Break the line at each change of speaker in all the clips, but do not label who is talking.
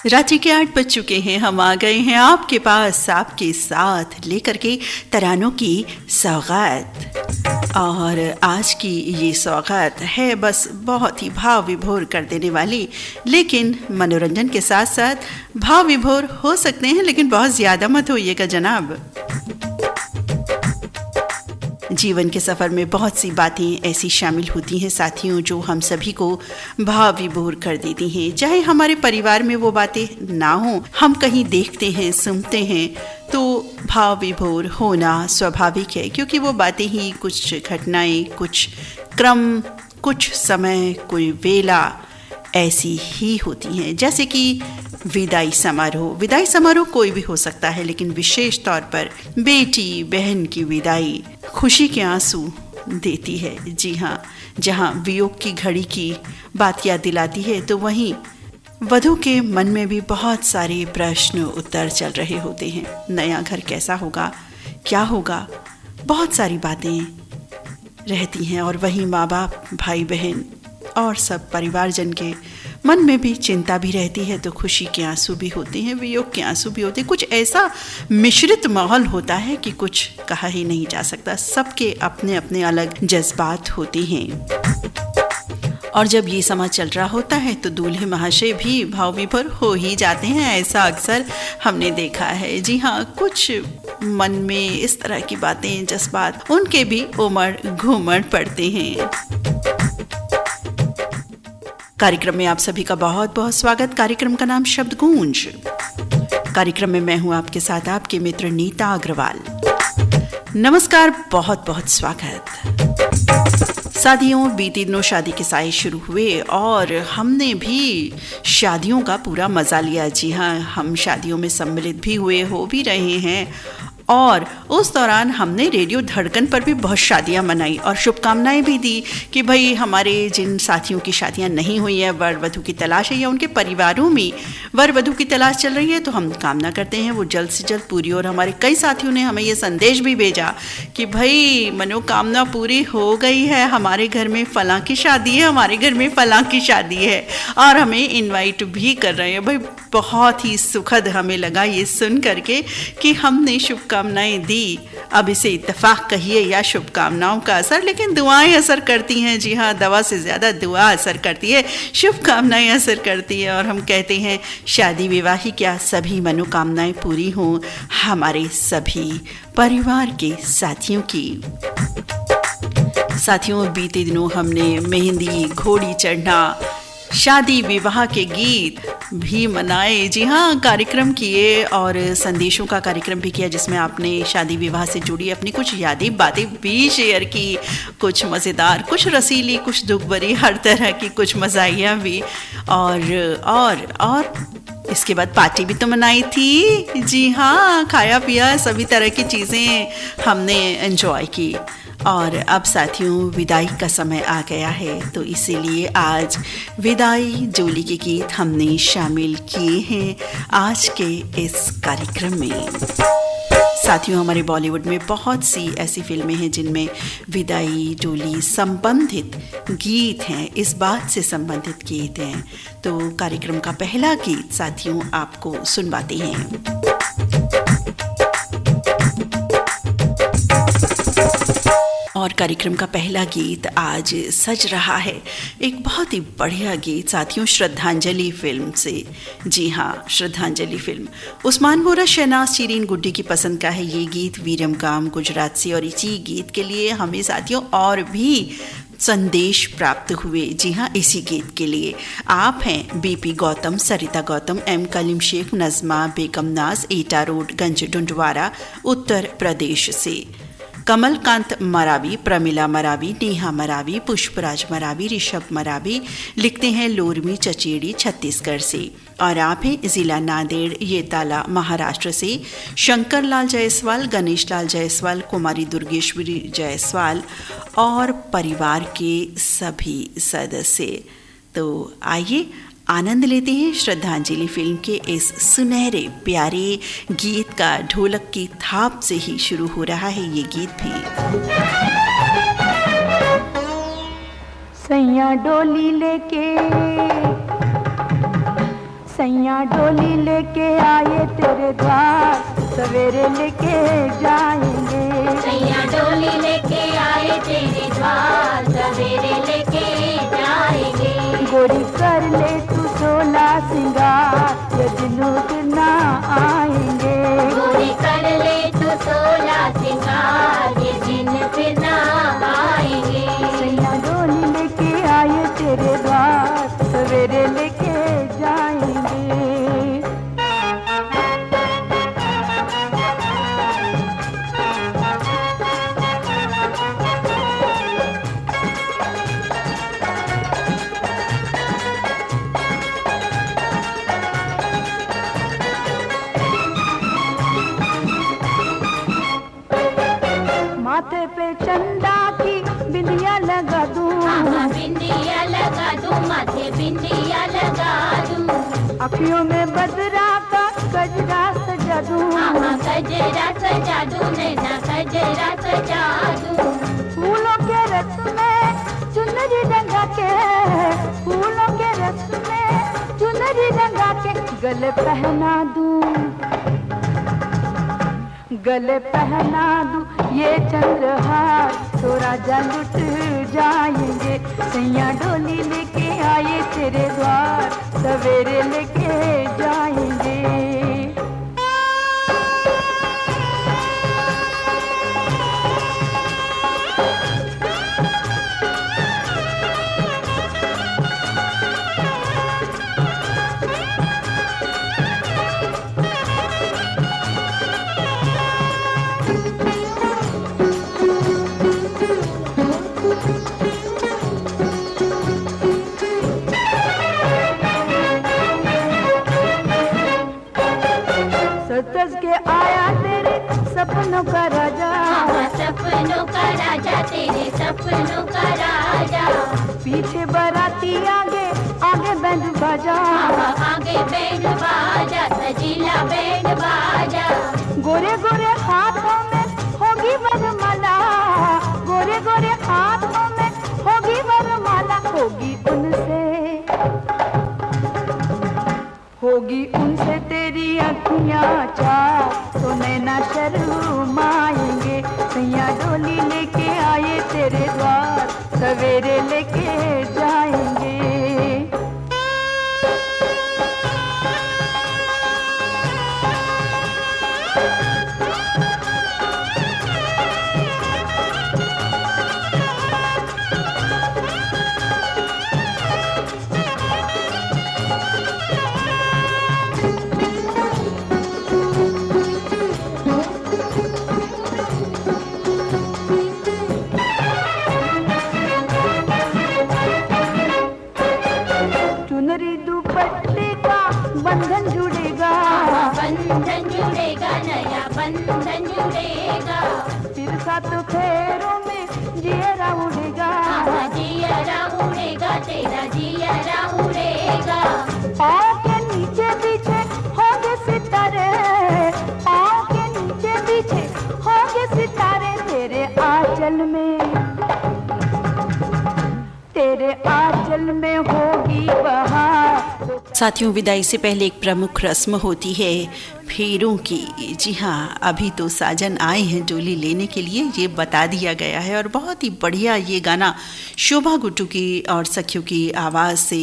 रात्रि के 8 बज चुके हैं। हम आ गए हैं आपके पास आपके साथ लेकर के तरानों की सौगात। और आज की ये सौगात है बस बहुत ही भाव विभोर कर देने वाली, लेकिन मनोरंजन के साथ साथ भाव विभोर हो सकते हैं, लेकिन बहुत ज़्यादा मत होइएगा जनाब। जीवन के सफ़र में बहुत सी बातें ऐसी शामिल होती हैं साथियों, जो हम सभी को भाव विभोर कर देती हैं। चाहे हमारे परिवार में वो बातें ना हों, हम कहीं देखते हैं सुनते हैं तो भाव विभोर होना स्वाभाविक है, क्योंकि वो बातें ही कुछ घटनाएं, कुछ क्रम, कुछ समय, कोई वेला ऐसी ही होती हैं। जैसे कि विदाई समारोह कोई भी हो सकता है, लेकिन विशेष तौर पर बेटी बहन की विदाई खुशी के आंसू देती है। जी हाँ, जहाँ वियोग की घड़ी की बात याद दिलाती है, तो वहीं वधू के मन में भी बहुत सारे प्रश्न उत्तर चल रहे होते हैं। नया घर कैसा होगा, क्या होगा, बहुत सारी बातें रहती हैं। और वहीं माँ बाप, भाई बहन और सब परिवारजन के मन में भी चिंता भी रहती है। तो खुशी के आंसू भी होते हैं, वियोग के आंसू भी होते हैं। कुछ ऐसा मिश्रित माहौल होता है कि कुछ कहा ही नहीं जा सकता। सबके अपने अपने अलग जज्बात होते हैं। और जब ये समय चल रहा होता है तो दूल्हे महाशय भी भाव विभोर हो ही जाते हैं। ऐसा अक्सर हमने देखा है। जी हाँ, कुछ मन में इस तरह की बातें, जज्बात, उनके भी उमड़ घूमड़ पड़ते हैं। कार्यक्रम में आप सभी का बहुत बहुत स्वागत। कार्यक्रम का नाम शब्द गूंज। कार्यक्रम में मैं हूं आपके साथ आपके मित्र नीता अग्रवाल। नमस्कार, बहुत बहुत स्वागत। शादियों, बीते दिनों शादी के साए शुरू हुए और हमने भी शादियों का पूरा मजा लिया। जी हाँ, हम शादियों में सम्मिलित भी हुए, हो भी रहे हैं। और उस दौरान हमने रेडियो धड़कन पर भी बहुत शादियां मनाई और शुभकामनाएं भी दी कि भाई हमारे जिन साथियों की शादियां नहीं हुई हैं, वर वधू की तलाश है या उनके परिवारों में वर वधू की तलाश चल रही है, तो हम कामना करते हैं वो जल्द से जल्द पूरी। और हमारे कई साथियों ने हमें ये संदेश भी भेजा कि भाई मनोकामना पूरी हो गई है, हमारे घर में फलां की शादी है, हमारे घर में फलां की शादी है, और हमें इन्वाइट भी कर रहे हैं। भाई बहुत ही सुखद हमें लगा ये सुन करके कि हमने शुभकामनाएं दी। अब इसे इत्तेफाक कहिए या शुभकामनाओं का असर, लेकिन दुआएं असर करती हैं। जी हाँ, दवा से ज़्यादा दुआ असर करती है, शुभकामनाएं असर करती है। और हम कहते हैं शादी विवाह ही क्या, सभी मनोकामनाएं पूरी हों हमारे सभी परिवार के साथियों की। साथियों, बीते दिनों हमने मेहंदी, घोड़ी चढ़ना, शादी विवाह के गीत भी मनाए। जी हाँ, कार्यक्रम किए और संदेशों का कार्यक्रम भी किया, जिसमें आपने शादी विवाह से जुड़ी अपनी कुछ यादें, बातें भी शेयर की। कुछ मज़ेदार, कुछ रसीली, कुछ दुख भरी, हर तरह की कुछ मज़ाहिया भी। और इसके बाद पार्टी भी तो मनाई थी। जी हाँ, खाया पिया सभी तरह की चीज़ें हमने एंजॉय की। और अब साथियों, विदाई का समय आ गया है, तो इसीलिए आज विदाई जोली के गीत हमने शामिल किए हैं आज के इस कार्यक्रम में। साथियों, हमारे बॉलीवुड में बहुत सी ऐसी फिल्में हैं जिनमें विदाई डोली संबंधित गीत हैं, इस बात से संबंधित गीत हैं। तो कार्यक्रम का पहला गीत साथियों आपको सुनवाते हैं। और कार्यक्रम का पहला गीत आज सज रहा है एक बहुत ही बढ़िया गीत साथियों, श्रद्धांजलि फिल्म से। जी हाँ, श्रद्धांजलि फिल्म उस्मान बोरा, शहनाज, शिरीन गुड्डी की पसंद का है ये गीत, वीरम गाम गुजरात से। और इसी गीत के लिए हमें साथियों और भी संदेश प्राप्त हुए। जी हाँ, इसी गीत के लिए आप हैं बीपी गौतम, सरिता गौतम, एम कलीम शेख, नज़मा बेगम नाज, एटा रोड, गंज डुंडवारा, उत्तर प्रदेश से। कमलकांत मरावी, प्रमिला मरावी, नेहा मरावी, पुष्पराज मरावी, ऋषभ मरावी लिखते हैं लोरमी चचेड़ी छत्तीसगढ़ से। और आप हैं जिला नांदेड़, ये ताला महाराष्ट्र से। शंकर लाल जायसवाल, गणेश लाल जायसवाल, कुमारी दुर्गेश्वरी जायसवाल और परिवार के सभी सदस्य। तो आइए आनंद लेते हैं श्रद्धांजलि फिल्म के इस सुनहरे प्यारे गीत का। ढोलक की थाप से ही शुरू हो रहा है ये गीत भी।
सैया डोली लेके सैया डोली लेके आए तेरे द्वार, सवेरे लेके जाएंगे।
सैया डोली लेके आए तेरे द्वार, सवेरे लेके जाएंगे।
गोरी कर ले तू 16 सिंगार, ये दिनों फिर ना आएंगे।
गोरी कर ले तू 16 सिंगार, ये दिन फिर ना आएंगे।
सैया डोली लेके आए तेरे द्वार, सवेरे लेके जाएंगे। माथे पे चंदा की बिंदिया लगा दूं,
बिंदिया लगा दूं, माथे बिंदिया लगा दूं।
अखियों में बदरा का गजरा सजा दूं,
गजरा सजा दूं, नैना गजरा सजा दूं।
फूलों के रस में चुनरी रंगा के, फूलों के रस में चुनरी रंगा के गले पहना दूं, गले पहना दूं ये चंद्रहार, तो राजा लुट जाएंगे। सैया डोली लेके आए तेरे द्वार, सवेरे लेके जाएंगे। सज के आया तेरे सपनों का राजा,
सपनों का राजा, तेरे सपनों का राजा।
पीछे बाराती आगे आगे बैंड बाजा,
आगे बैंड बाजा, सजीला बैंड बाजा।
गोरे गोरे हाथों में होगी वरमाला, गोरे गोरे हाथों में होगी वरमाला। होगी उनसे तेरी अखियां चार, तो नैना शर्माएंगे। सैया डोली लेके आए तेरे द्वार, सवेरे लेके जाएंगे। चुनरी दुपट्टे का बंधन जुड़ेगा,
बंधन जुड़ेगा, नया बंधन जुड़ेगा।
फिर सात फेरों में जियरा उड़ेगा,
जियरा उड़ेगा, तेरा जियरा उड़ेगा।
पाँव के नीचे पीछे होंगे सितारे, पाँव के नीचे पीछे होंगे सितारे। तेरे आंचल में, तेरे आंचल में होगी बहार।
साथियों, विदाई से पहले एक प्रमुख रस्म होती है फेरों की। जी हाँ, अभी तो साजन आए हैं डोली लेने के लिए, ये बता दिया गया है। और बहुत ही बढ़िया ये गाना शोभा गुट्टू की और सखियों की आवाज़ से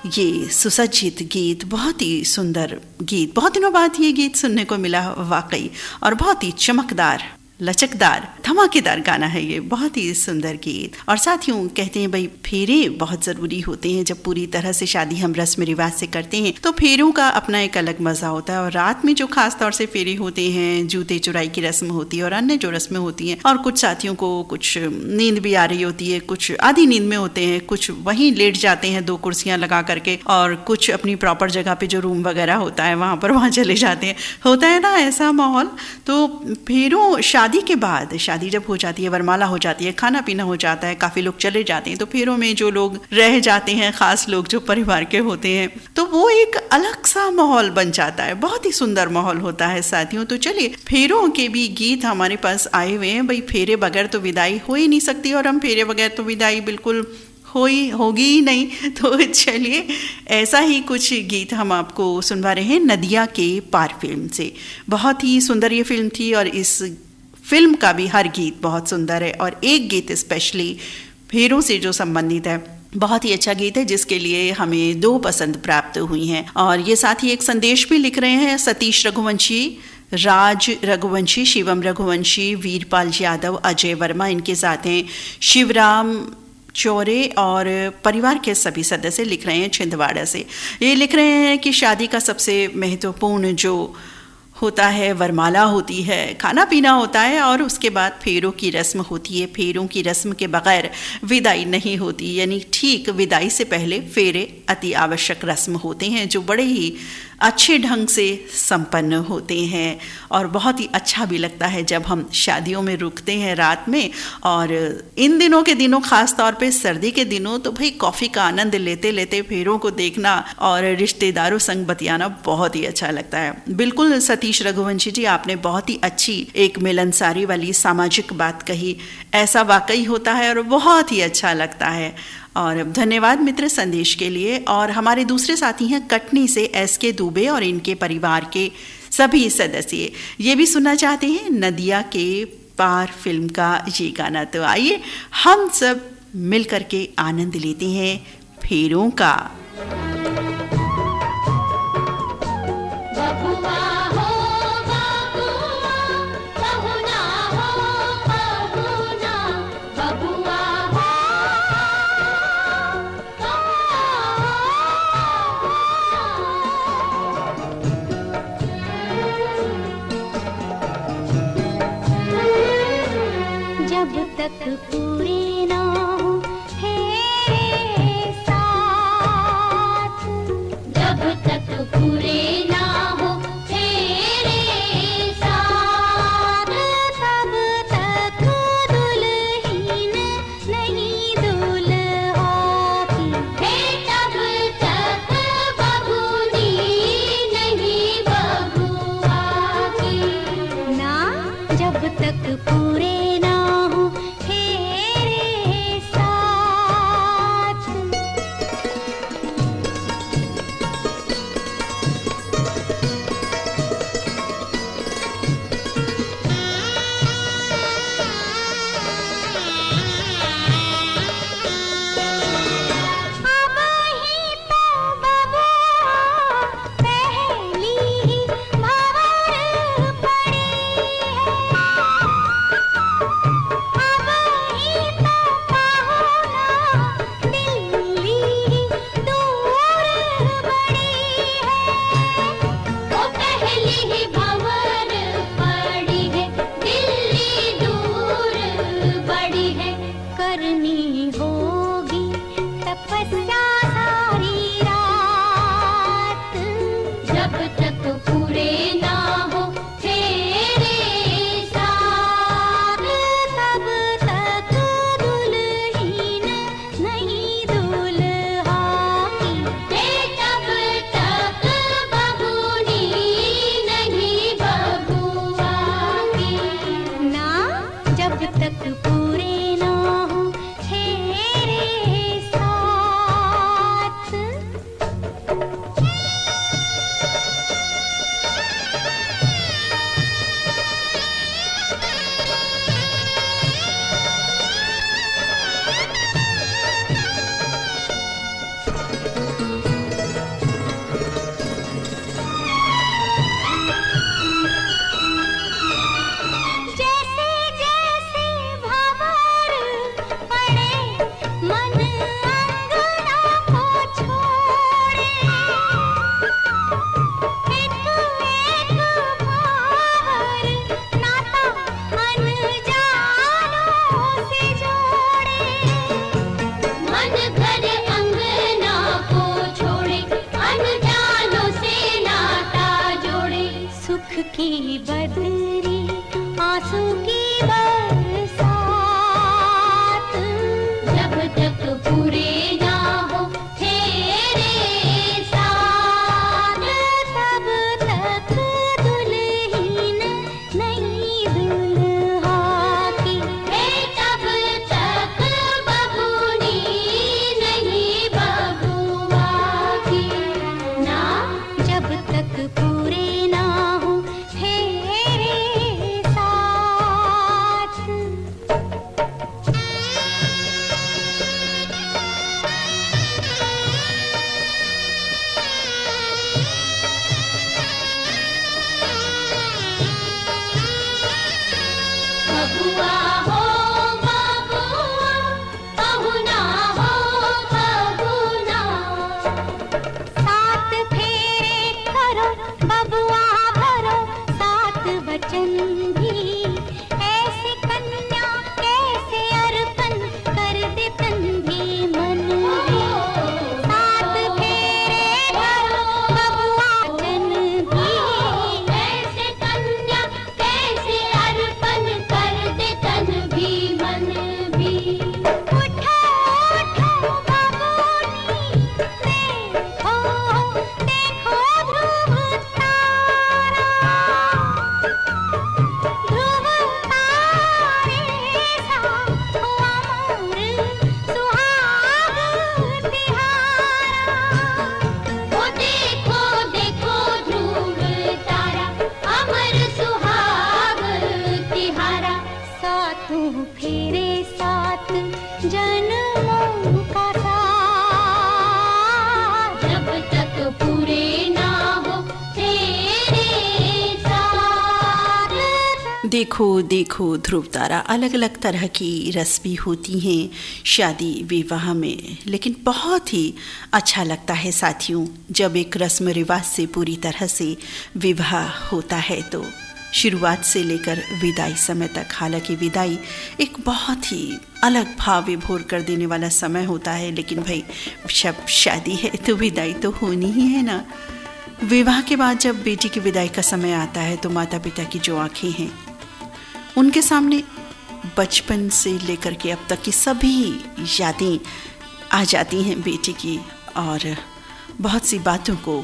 ये सुसज्जित गीत, बहुत ही सुंदर गीत, बहुत दिनों बाद ये गीत सुनने को मिला वाकई। और बहुत ही चमकदार, लचकदार, धमाकेदार गाना है ये, बहुत ही सुंदर गीत। और साथियों, कहते हैं भाई फेरे बहुत ज़रूरी होते हैं। जब पूरी तरह से शादी हम रस्म रिवाज से करते हैं तो फेरों का अपना एक अलग मज़ा होता है। और रात में जो खास तौर से फेरे होते हैं, जूते चुराई की रस्म होती है और अन्य जो रस्में होती हैं। और कुछ साथियों को कुछ नींद भी आ रही होती है, कुछ आधी नींद में होते हैं, कुछ वहीं लेट जाते हैं 2 कुर्सियाँ लगा करके, और कुछ अपनी प्रॉपर जगह पे जो रूम वगैरह होता है वहाँ चले जाते हैं। होता है ना ऐसा माहौल। तो फेरों शादी के बाद, शादी जब हो जाती है, वरमाला हो जाती है, खाना पीना हो जाता है, काफ़ी लोग चले जाते हैं, तो फेरों में जो लोग रह जाते हैं, खास लोग जो परिवार के होते हैं, तो वो एक अलग सा माहौल बन जाता है। बहुत ही सुंदर माहौल होता है साथियों। तो चलिए, फेरों के भी गीत हमारे पास आए हुए हैं। भाई फेरे बगैर तो विदाई हो ही नहीं सकती, और हम फेरे बगैर तो विदाई बिल्कुल होगी ही नहीं। तो चलिए ऐसा ही कुछ गीत हम आपको सुनवा रहे हैं नदिया के पार फिल्म से। बहुत ही सुंदर ये फिल्म थी और इस फिल्म का भी हर गीत बहुत सुंदर है और एक गीत स्पेशली फेरों से जो संबंधित है बहुत ही अच्छा गीत है, जिसके लिए हमें 2 पसंद प्राप्त हुई हैं। और ये साथ ही एक संदेश भी लिख रहे हैं सतीश रघुवंशी, राज रघुवंशी, शिवम रघुवंशी, वीरपाल यादव, अजय वर्मा, इनके साथ हैं शिवराम चौरे और परिवार के सभी सदस्य लिख रहे हैं छिंदवाड़ा से। ये लिख रहे हैं कि शादी का सबसे महत्वपूर्ण जो होता है वरमाला होती है, खाना पीना होता है और उसके बाद फेरों की रस्म होती है। फेरों की रस्म के बगैर विदाई नहीं होती, यानी ठीक विदाई से पहले फेरे अति आवश्यक रस्म होते हैं जो बड़े ही अच्छे ढंग से संपन्न होते हैं और बहुत ही अच्छा भी लगता है जब हम शादियों में रुकते हैं रात में। और इन दिनों के दिनों खास तौर पे सर्दी के दिनों तो भाई कॉफ़ी का आनंद लेते लेते फेरों को देखना और रिश्तेदारों संग बतियाना बहुत ही अच्छा लगता है। बिल्कुल सतीश रघुवंशी जी, आपने बहुत ही अच्छी एक मिलनसारी वाली सामाजिक बात कही। ऐसा वाकई होता है और बहुत ही अच्छा लगता है। और धन्यवाद मित्र संदेश के लिए। और हमारे दूसरे साथी हैं कटनी से SK दुबे और इनके परिवार के सभी सदस्य, ये भी सुनना चाहते हैं नदिया के पार फिल्म का ये गाना। तो आइए हम सब मिल करके आनंद लेते हैं फेरों का।
पूरे ना हो फेरे साथ, जब तक पूरे ना हो फेरे साथ, तब तक दुल्हन नहीं दुल्हा की, तब तक बबूनी नहीं बबुआ की ना, जब तक पूरे की बदरी आंसू की बरसात, जब तक पूरे ना हो तेरे साथ, तब तक दुल्हन नहीं दुल्हा की, तब तक बबूनी
देखो देखो ध्रुव तारा, अलग अलग तरह की रस्में होती हैं शादी विवाह में, लेकिन बहुत ही अच्छा लगता है साथियों जब एक रस्म रिवाज से पूरी तरह से विवाह होता है। तो शुरुआत से लेकर विदाई समय तक, हालांकि विदाई एक बहुत ही अलग भाव विभोर कर देने वाला समय होता है, लेकिन भाई जब शादी है तो विदाई तो होनी ही है ना। विवाह के बाद जब बेटी की विदाई का समय आता है तो माता पिता की जो आंखें हैं उनके सामने बचपन से लेकर के अब तक की सभी यादें आ जाती हैं बेटी की, और बहुत सी बातों को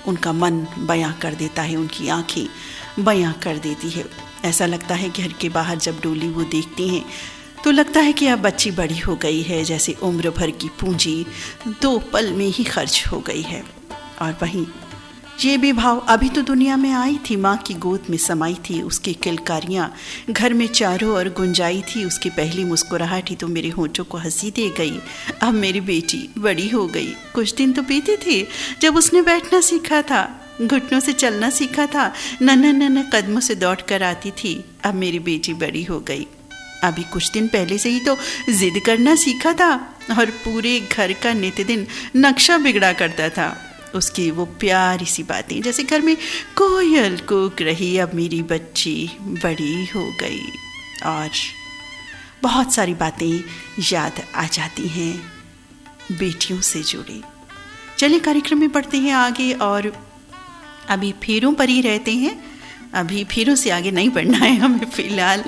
उनका मन बयां कर देता है, उनकी आंखें बयां कर देती है। ऐसा लगता है घर के बाहर जब डोली वो देखती हैं तो लगता है कि अब बच्ची बड़ी हो गई है, जैसे उम्र भर की पूंजी 2 पल में ही खर्च हो गई है। और वहीं ये भी भाव अभी तो दुनिया में आई थी, माँ की गोद में समाई थी, उसकी किलकारियाँ घर में चारों ओर गुंजाई थी, उसकी पहली मुस्कुराहट ही तो मेरे होठों को हंसी दे गई। अब मेरी बेटी बड़ी हो गई। कुछ दिन तो बीते थे जब उसने बैठना सीखा था, घुटनों से चलना सीखा था, नन्हे नन्हे कदमों से दौड़ कर आती थी। अब मेरी बेटी बड़ी हो गई। अभी कुछ दिन पहले से ही तो जिद करना सीखा था और पूरे घर का नित्य-दिन नक्शा बिगड़ा करता था। उसकी वो प्यारी सी बातें, जैसे घर में कोयल कूक रही, अब मेरी बच्ची बड़ी हो गई। और बहुत सारी बातें याद आ जाती हैं बेटियों से जुड़ी। चलिए कार्यक्रम में बढ़ते हैं आगे, और अभी फेरों पर ही रहते हैं। अभी फेरों से आगे नहीं बढ़ना है हमें फिलहाल।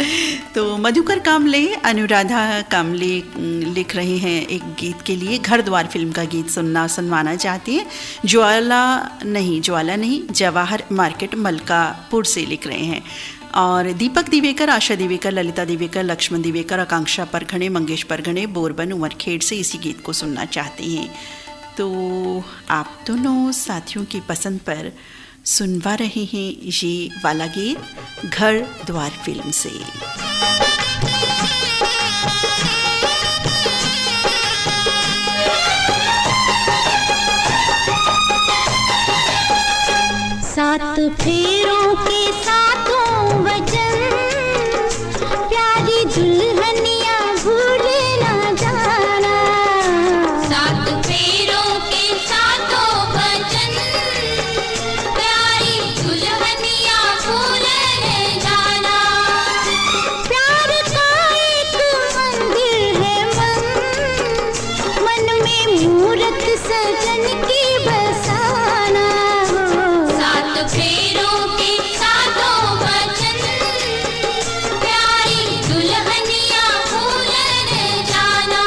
तो मधुकर कामले, अनुराधा कामले लिख रहे हैं एक गीत के लिए, घर द्वार फिल्म का गीत सुनवाना चाहते हैं। ज्वाला नहीं जवाहर मार्केट मलकापुर से लिख रहे हैं। और दीपक दिवेकर, आशा दिवेकर, ललिता दिवेकर, लक्ष्मण दिवेकर, आकांक्षा परगणे, मंगेश परगणे, बोरबन उमरखेड़ से इसी गीत को सुनना चाहते हैं। तो आप दोनों साथियों की पसंद पर सुनवा रहे हैं ये वाला गीत घर द्वार फिल्म से।
सात फेरों के सातों वचन, प्यारी दुल्हनिया भूल न जाना। सात फेरों के सातों वचन, प्यारी दुल्हनिया भूल न जाना। प्यार का एक मंदिर है मन में मूरत सजन की बसाना। फेरों के सातों वचन, प्यारी दुल्हनिया भूल न जाना।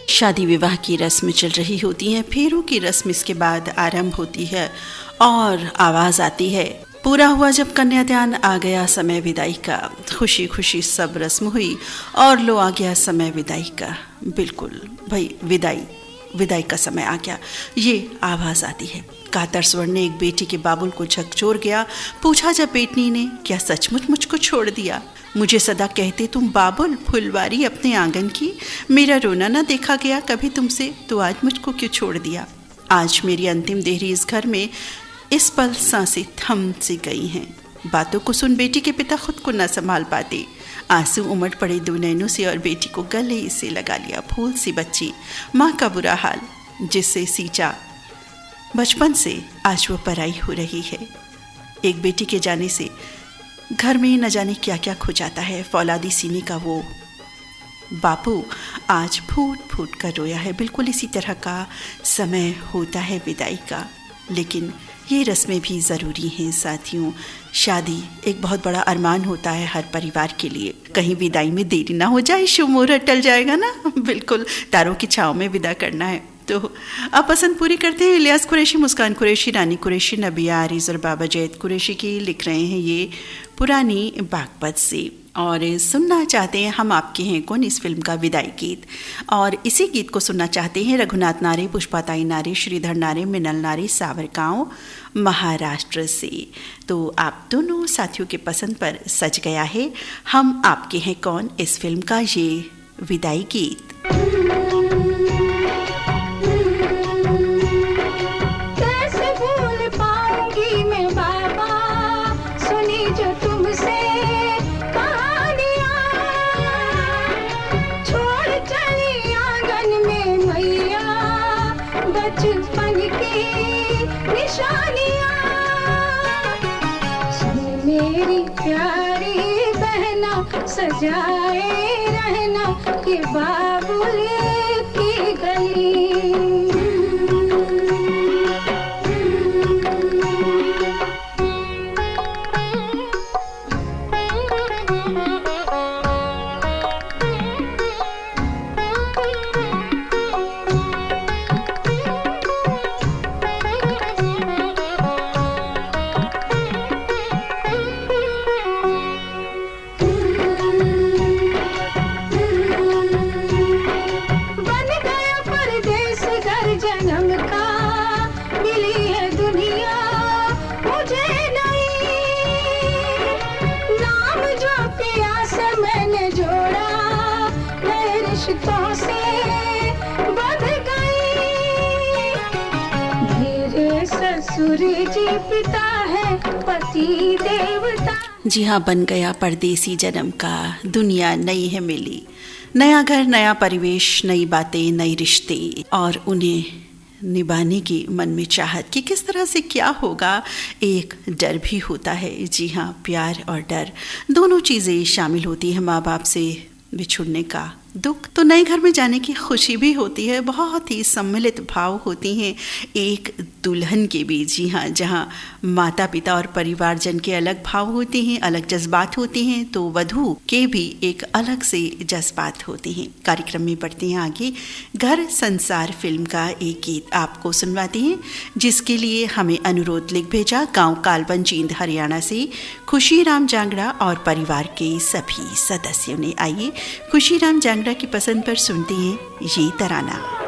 शादी विवाह की रस्म चल रही होती है, फेरों की रस्म इसके बाद आरंभ होती है और आवाज़ आती है। पूरा हुआ जब कन्यादान, आ गया समय विदाई का। खुशी खुशी सब रस्म हुई और लो आ गया समय विदाई का। बिल्कुल भाई, विदाई विदाई का समय आ गया। ये आवाज़ आती है। कातर स्वर ने एक बेटी के बाबुल को झकझोर गया। पूछा जब बेटनी ने, क्या सचमुच मुझको छोड़ दिया? मुझे सदा कहते तुम बाबुल, फुलवारी अपने आंगन की, मेरा रोना ना देखा गया कभी तुमसे, तो आज मुझको क्यों छोड़ दिया? आज मेरी अंतिम देहरी इस घर में इस पल सांसें थम सी गई हैं। बातों को सुन बेटी के पिता खुद को न संभाल पाते। आंसू उमड़ पड़े दो नैनों से और बेटी को गले से लगा लिया। फूल सी बच्ची, माँ का बुरा हाल, जिससे सींचा बचपन से आज वो पराई हो रही है। एक बेटी के जाने से घर में न जाने क्या क्या खो जाता है। फौलादी सीने का वो बापू आज फूट फूट कर रोया है। बिल्कुल इसी तरह का समय होता है विदाई का, लेकिन ये रस्में भी ज़रूरी हैं साथियों। शादी एक बहुत बड़ा अरमान होता है हर परिवार के लिए। कहीं विदाई में देरी ना हो जाए, शुभ मुहूर्त टल जाएगा ना। बिल्कुल तारों की छाँव में विदा करना है। तो अब पसंद पूरी करते हैं इलियास कुरैशी, मुस्कान कुरैशी, रानी कुरैशी, नबिया आरिज़ और बाबा जैद कुरैशी की। लिख रहे हैं ये पुरानी बागपत से और सुनना चाहते हैं हम आपके हैं कौन इस फिल्म का विदाई गीत। और इसी गीत को सुनना चाहते हैं रघुनाथ नारे, पुष्पाताई नारे, श्रीधर नारे, मिनल नारे, सावरगांव महाराष्ट्र से। तो आप दोनों साथियों के पसंद पर सज गया है हम आपके हैं कौन इस फिल्म का ये विदाई गीत।
सजाए रहना कि बाबुल की गली। पिता है पति देवता।
जी हाँ, बन गया परदेसी जन्म का, दुनिया नई है मिली, नया घर, नया परिवेश, नई बातें, नए रिश्ते और उन्हें निभाने की मन में चाहत कि किस तरह से क्या होगा। एक डर भी होता है। जी हाँ, प्यार और डर दोनों चीज़ें शामिल होती हैं। माँ बाप से बिछुड़ने का दुख तो नए घर में जाने की खुशी भी होती है। बहुत ही सम्मिलित भाव होती हैं एक दुल्हन के भी। जी हाँ, जहाँ माता पिता और परिवारजन के अलग भाव होते हैं, अलग जज्बात होते हैं, तो वधू के भी एक अलग से जज्बात होते हैं। कार्यक्रम में बढ़ते हैं आगे। घर संसार फिल्म का एक गीत आपको सुनवाते हैं, जिसके लिए हमें अनुरोध लिख भेजा गांव कालवन जींद हरियाणा से खुशीराम जांगड़ा और परिवार के सभी सदस्यों ने। आइए खुशीराम जांगड़ा की पसंद पर सुनते हैं ये तराना।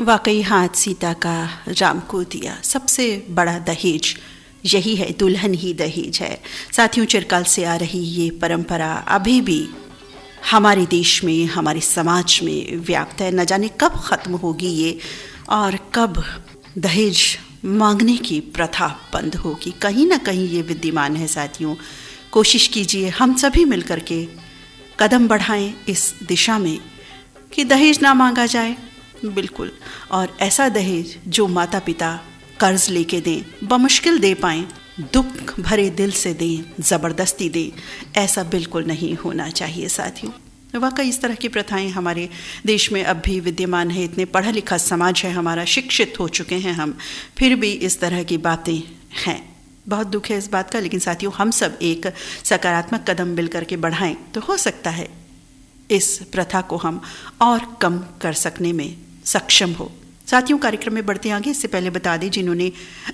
वाकई हाथ सीता का राम को दिया। सबसे बड़ा दहेज यही है, दुल्हन ही दहेज है। साथियों, चिरकाल से आ रही ये परंपरा अभी भी हमारे देश में, हमारे समाज में व्याप्त है। न जाने कब ख़त्म होगी ये और कब दहेज मांगने की प्रथा बंद होगी। कहीं ना कहीं ये विद्यमान है। साथियों, कोशिश कीजिए हम सभी मिलकर के कदम बढ़ाएं इस दिशा में कि दहेज ना मांगा जाए। बिल्कुल, और ऐसा दहेज जो माता पिता कर्ज लेके दें, बमुश्किल दे पाएं, दुख भरे दिल से दें, ज़बरदस्ती दें, ऐसा बिल्कुल नहीं होना चाहिए। साथियों, वाकई इस तरह की प्रथाएं हमारे देश में अब भी विद्यमान है। इतने पढ़ा लिखा समाज है हमारा, शिक्षित हो चुके हैं हम, फिर भी इस तरह की बातें हैं। बहुत दुख है इस बात का, लेकिन साथियों हम सब एक सकारात्मक कदम मिल करके बढ़ाएं तो हो सकता है इस प्रथा को हम और कम कर सकने में सक्षम हो। साथियों, कार्यक्रम में बढ़ते आगे, इससे पहले बता दें जिन्होंने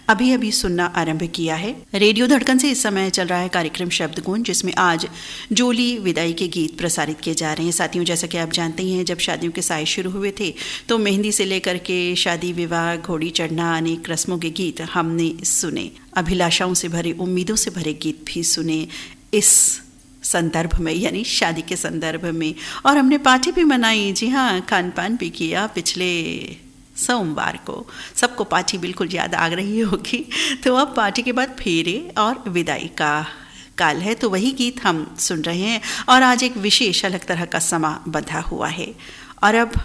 अभी अभी सुनना आरंभ किया है, रेडियो धड़कन से इस समय चल रहा है कार्यक्रम शब्दगुंज, जिसमें आज जोली विदाई के गीत प्रसारित किए जा रहे हैं। साथियों, जैसा कि आप जानते ही हैं, जब शादियों के साए शुरू हुए थे तो मेहंदी से लेकर के शादी विवाह, घोड़ी चढ़ना, अनेक रस्मों के गीत हमने सुने। अभिलाषाओं से भरे, उम्मीदों से भरे गीत भी सुने इस संदर्भ में, यानी शादी के संदर्भ में। और हमने पार्टी भी मनाई, जी हाँ, खान पान भी किया पिछले सोमवार को। सबको पार्टी बिल्कुल याद आ रही होगी। तो अब पार्टी के बाद फेरे और विदाई का काल है, तो वही गीत हम सुन रहे हैं। और आज एक विशेष अलग तरह का समा बंधा हुआ है। और अब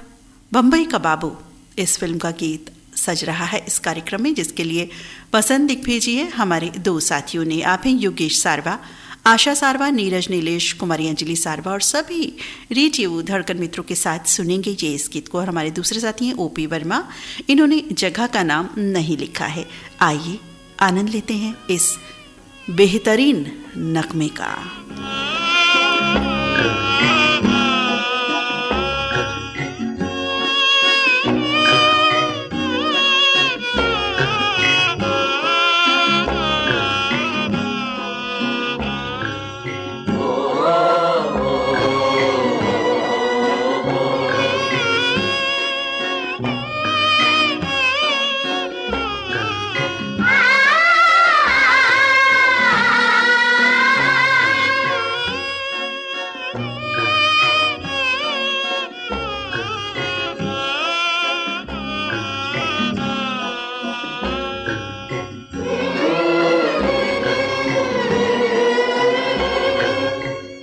बम्बई का बाबू, इस फिल्म का गीत सज रहा है इस कार्यक्रम में, जिसके लिए पसंद दिख भेजी है हमारे दो साथियों ने। आप हैं योगेश सारवा, आशा सारवा, नीरज नीलेश, कुमारी अंजलि सारवा और सभी रेडियो धड़कन मित्रों के साथ सुनेंगे ये इस गीत को। और हमारे दूसरे साथी हैं ओपी वर्मा, इन्होंने जगह का नाम नहीं लिखा है। आइए आनंद लेते हैं इस बेहतरीन नगमे का।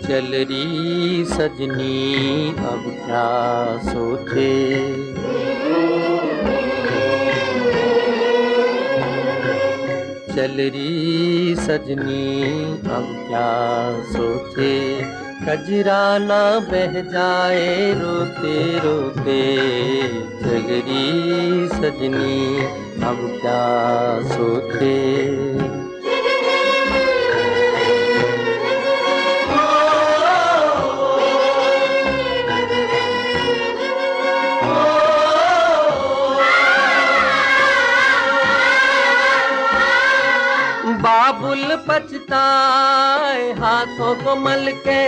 चल री सजनी अब क्या सोचे, चल री सजनी अब क्या सोचे, कजरा ना बह जाए रोते रोते, चल री सजनी अब क्या सोचे। बाबुल पछताए हाथों को मल के,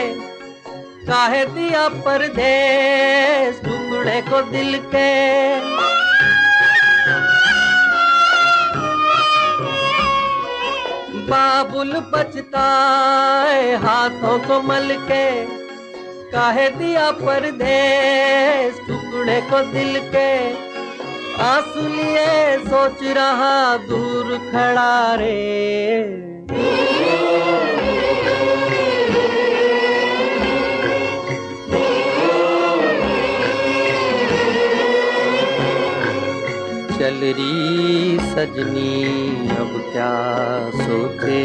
काहे दिया परदेस टुकड़े को दिल के। बाबुल पछताए हाथों को मल के, काहे दिया परदेस टुकड़े को दिल के। आंसू लिए सोच रहा दूर खड़ा रे, चल री सजनी अब क्या सोचे,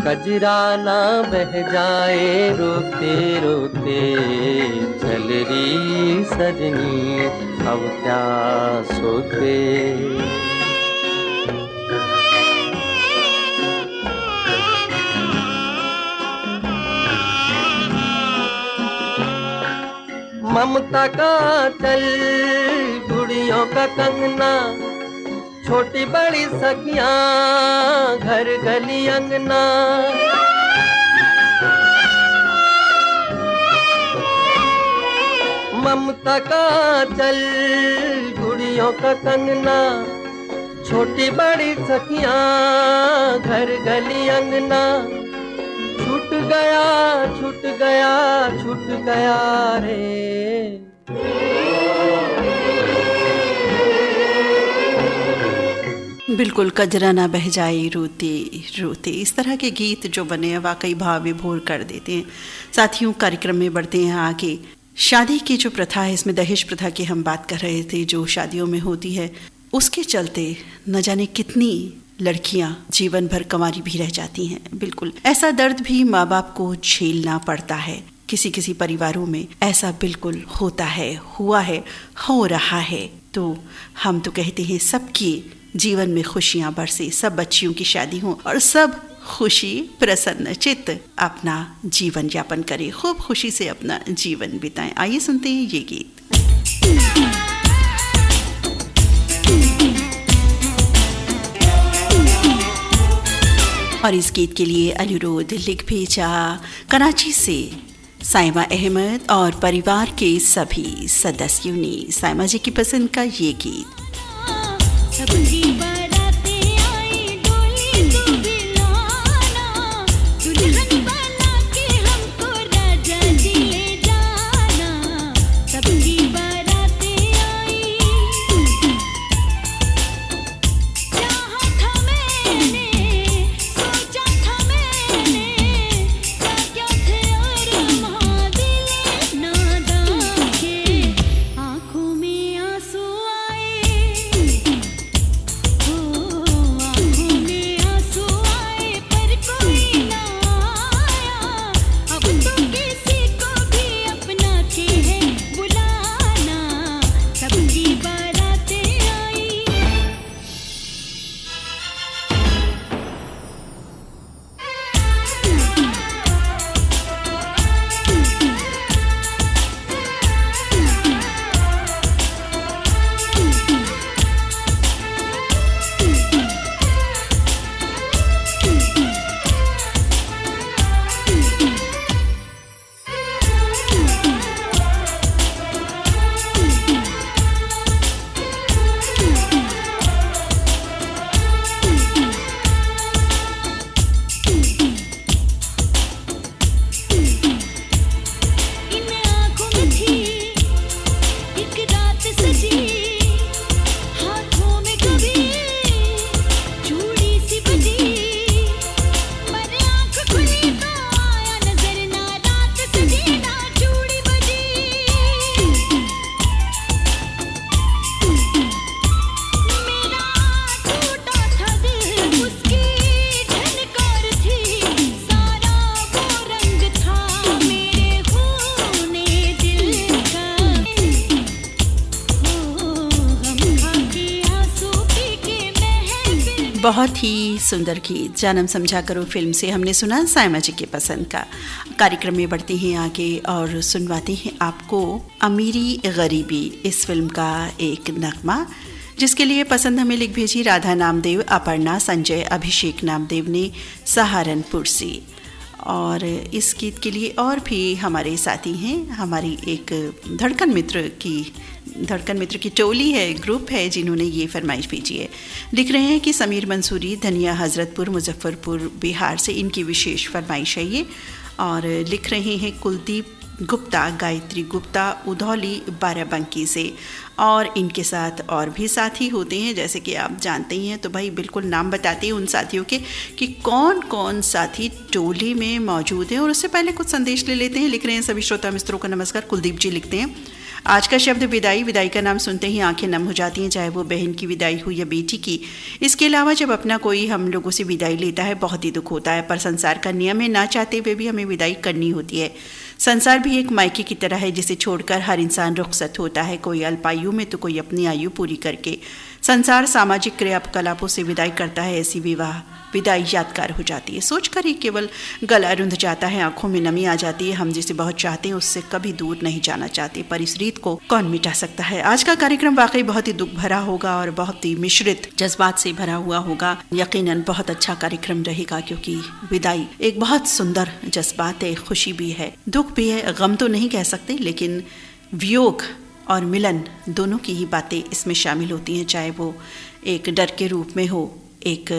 कजरा ना बह जाए रोते रोते, चल री सजनी अब क्या सोचे। ममता का चल गुड़ियों का कंगना, छोटी बड़ी सखियां घर गली अंगना। ममता का चल गुड़ियों का कंगना, छोटी बड़ी सखियां घर गली अंगना, छूट गया छूट गया छूट गया रे।
बिल्कुल कजरा ना बह जाए रोते रोते, इस तरह के गीत जो बने हैं वाकई भाव विभोर कर देते हैं। साथियों, कार्यक्रम में बढ़ते हैं आगे। शादी की जो प्रथा है, इसमें दहेज प्रथा की हम बात कर रहे थे, जो शादियों में होती है, उसके चलते न जाने कितनी लड़कियां जीवन भर कंवारी भी रह जाती हैं। बिल्कुल ऐसा दर्द भी माँ बाप को झेलना पड़ता है। किसी किसी परिवारों में ऐसा बिल्कुल होता है, हुआ है, हो रहा है। तो हम तो कहते हैं सबकी जीवन में खुशियां बरसे, सब बच्चियों की शादी हो और सब खुशी प्रसन्न चित्त अपना जीवन यापन करें, खूब खुशी से अपना जीवन बिताएं। आइए सुनते हैं ये गीत। और इस गीत के लिए अनुरोध लिख भेजा कराची से साइमा अहमद और परिवार के सभी सदस्यों ने। साइमा जी की पसंद का ये गीत।
सबकी बारातें आई डोली तो बिलाना, दुल्हन बना के हमको राजा जी ले जाना। सबकी बारातें आई, चाहा था मैंने, सोचा था मैंने, क्या थे अरमान दिल नादान के, आंखों में आंसू आए।
बहुत ही सुंदर गीत जानम समझा करो फिल्म से हमने सुना साइमा जी के पसंद का। कार्यक्रम में बढ़ते हैं आगे और सुनवाते हैं आपको अमीरी गरीबी इस फिल्म का एक नगमा, जिसके लिए पसंद हमें लिख भेजी राधा नामदेव, अपर्णा, संजय, अभिषेक नामदेव ने सहारनपुर से। और इस गीत के लिए और भी हमारे साथी हैं, हमारी एक धड़कन मित्र की टोली है, ग्रुप है, जिन्होंने ये फरमाइश भेजी है। लिख रहे हैं कि समीर मंसूरी, धनिया हजरतपुर, मुजफ्फरपुर, बिहार से इनकी विशेष फरमाइश है ये। और लिख रहे हैं कुलदीप गुप्ता, गायत्री गुप्ता, उधौली, बाराबंकी से। और इनके साथ और भी साथी होते हैं, जैसे कि आप जानते ही हैं, तो भाई बिल्कुल नाम बताते हैं उन साथियों के कि कौन कौन साथी टोली में मौजूद हैं। और उससे पहले कुछ संदेश ले लेते हैं। लिख रहे हैं सभी श्रोता मित्रों का नमस्कार। कुलदीप जी लिखते हैं, आज का शब्द विदाई, विदाई का नाम सुनते ही आंखें नम हो जाती हैं, चाहे वो बहन की विदाई हो या बेटी की। इसके अलावा जब अपना कोई हम लोगों से विदाई लेता है बहुत ही दुख होता है, पर संसार का नियम है, ना चाहते हुए भी हमें विदाई करनी होती है। संसार भी एक मायके की तरह है जिसे छोड़कर हर इंसान रुखसत होता है, कोई अल्पायु में तो कोई अपनी आयु पूरी करके। संसार सामाजिक क्रियाकलापों से विदाई करता है, ऐसी विदाई यादगार हो जाती है। सोचकर ही केवल गला रुंध जाता है, आंखों में नमी आ जाती है। हम जिसे बहुत चाहते हैं उससे कभी दूर नहीं जाना चाहते, पर इस रीत को कौन मिटा सकता है। आज का कार्यक्रम वाकई बहुत ही दुख भरा होगा और बहुत ही मिश्रित जज्बात से भरा हुआ होगा। यकीनन बहुत अच्छा कार्यक्रम रहेगा, क्योंकि विदाई एक बहुत सुंदर जज्बात है, खुशी भी है, दुख भी है, गम तो नहीं कह सकते, लेकिन वियोग और मिलन दोनों की ही बातें इसमें शामिल होती हैं, चाहे वो एक डर के रूप में हो, एक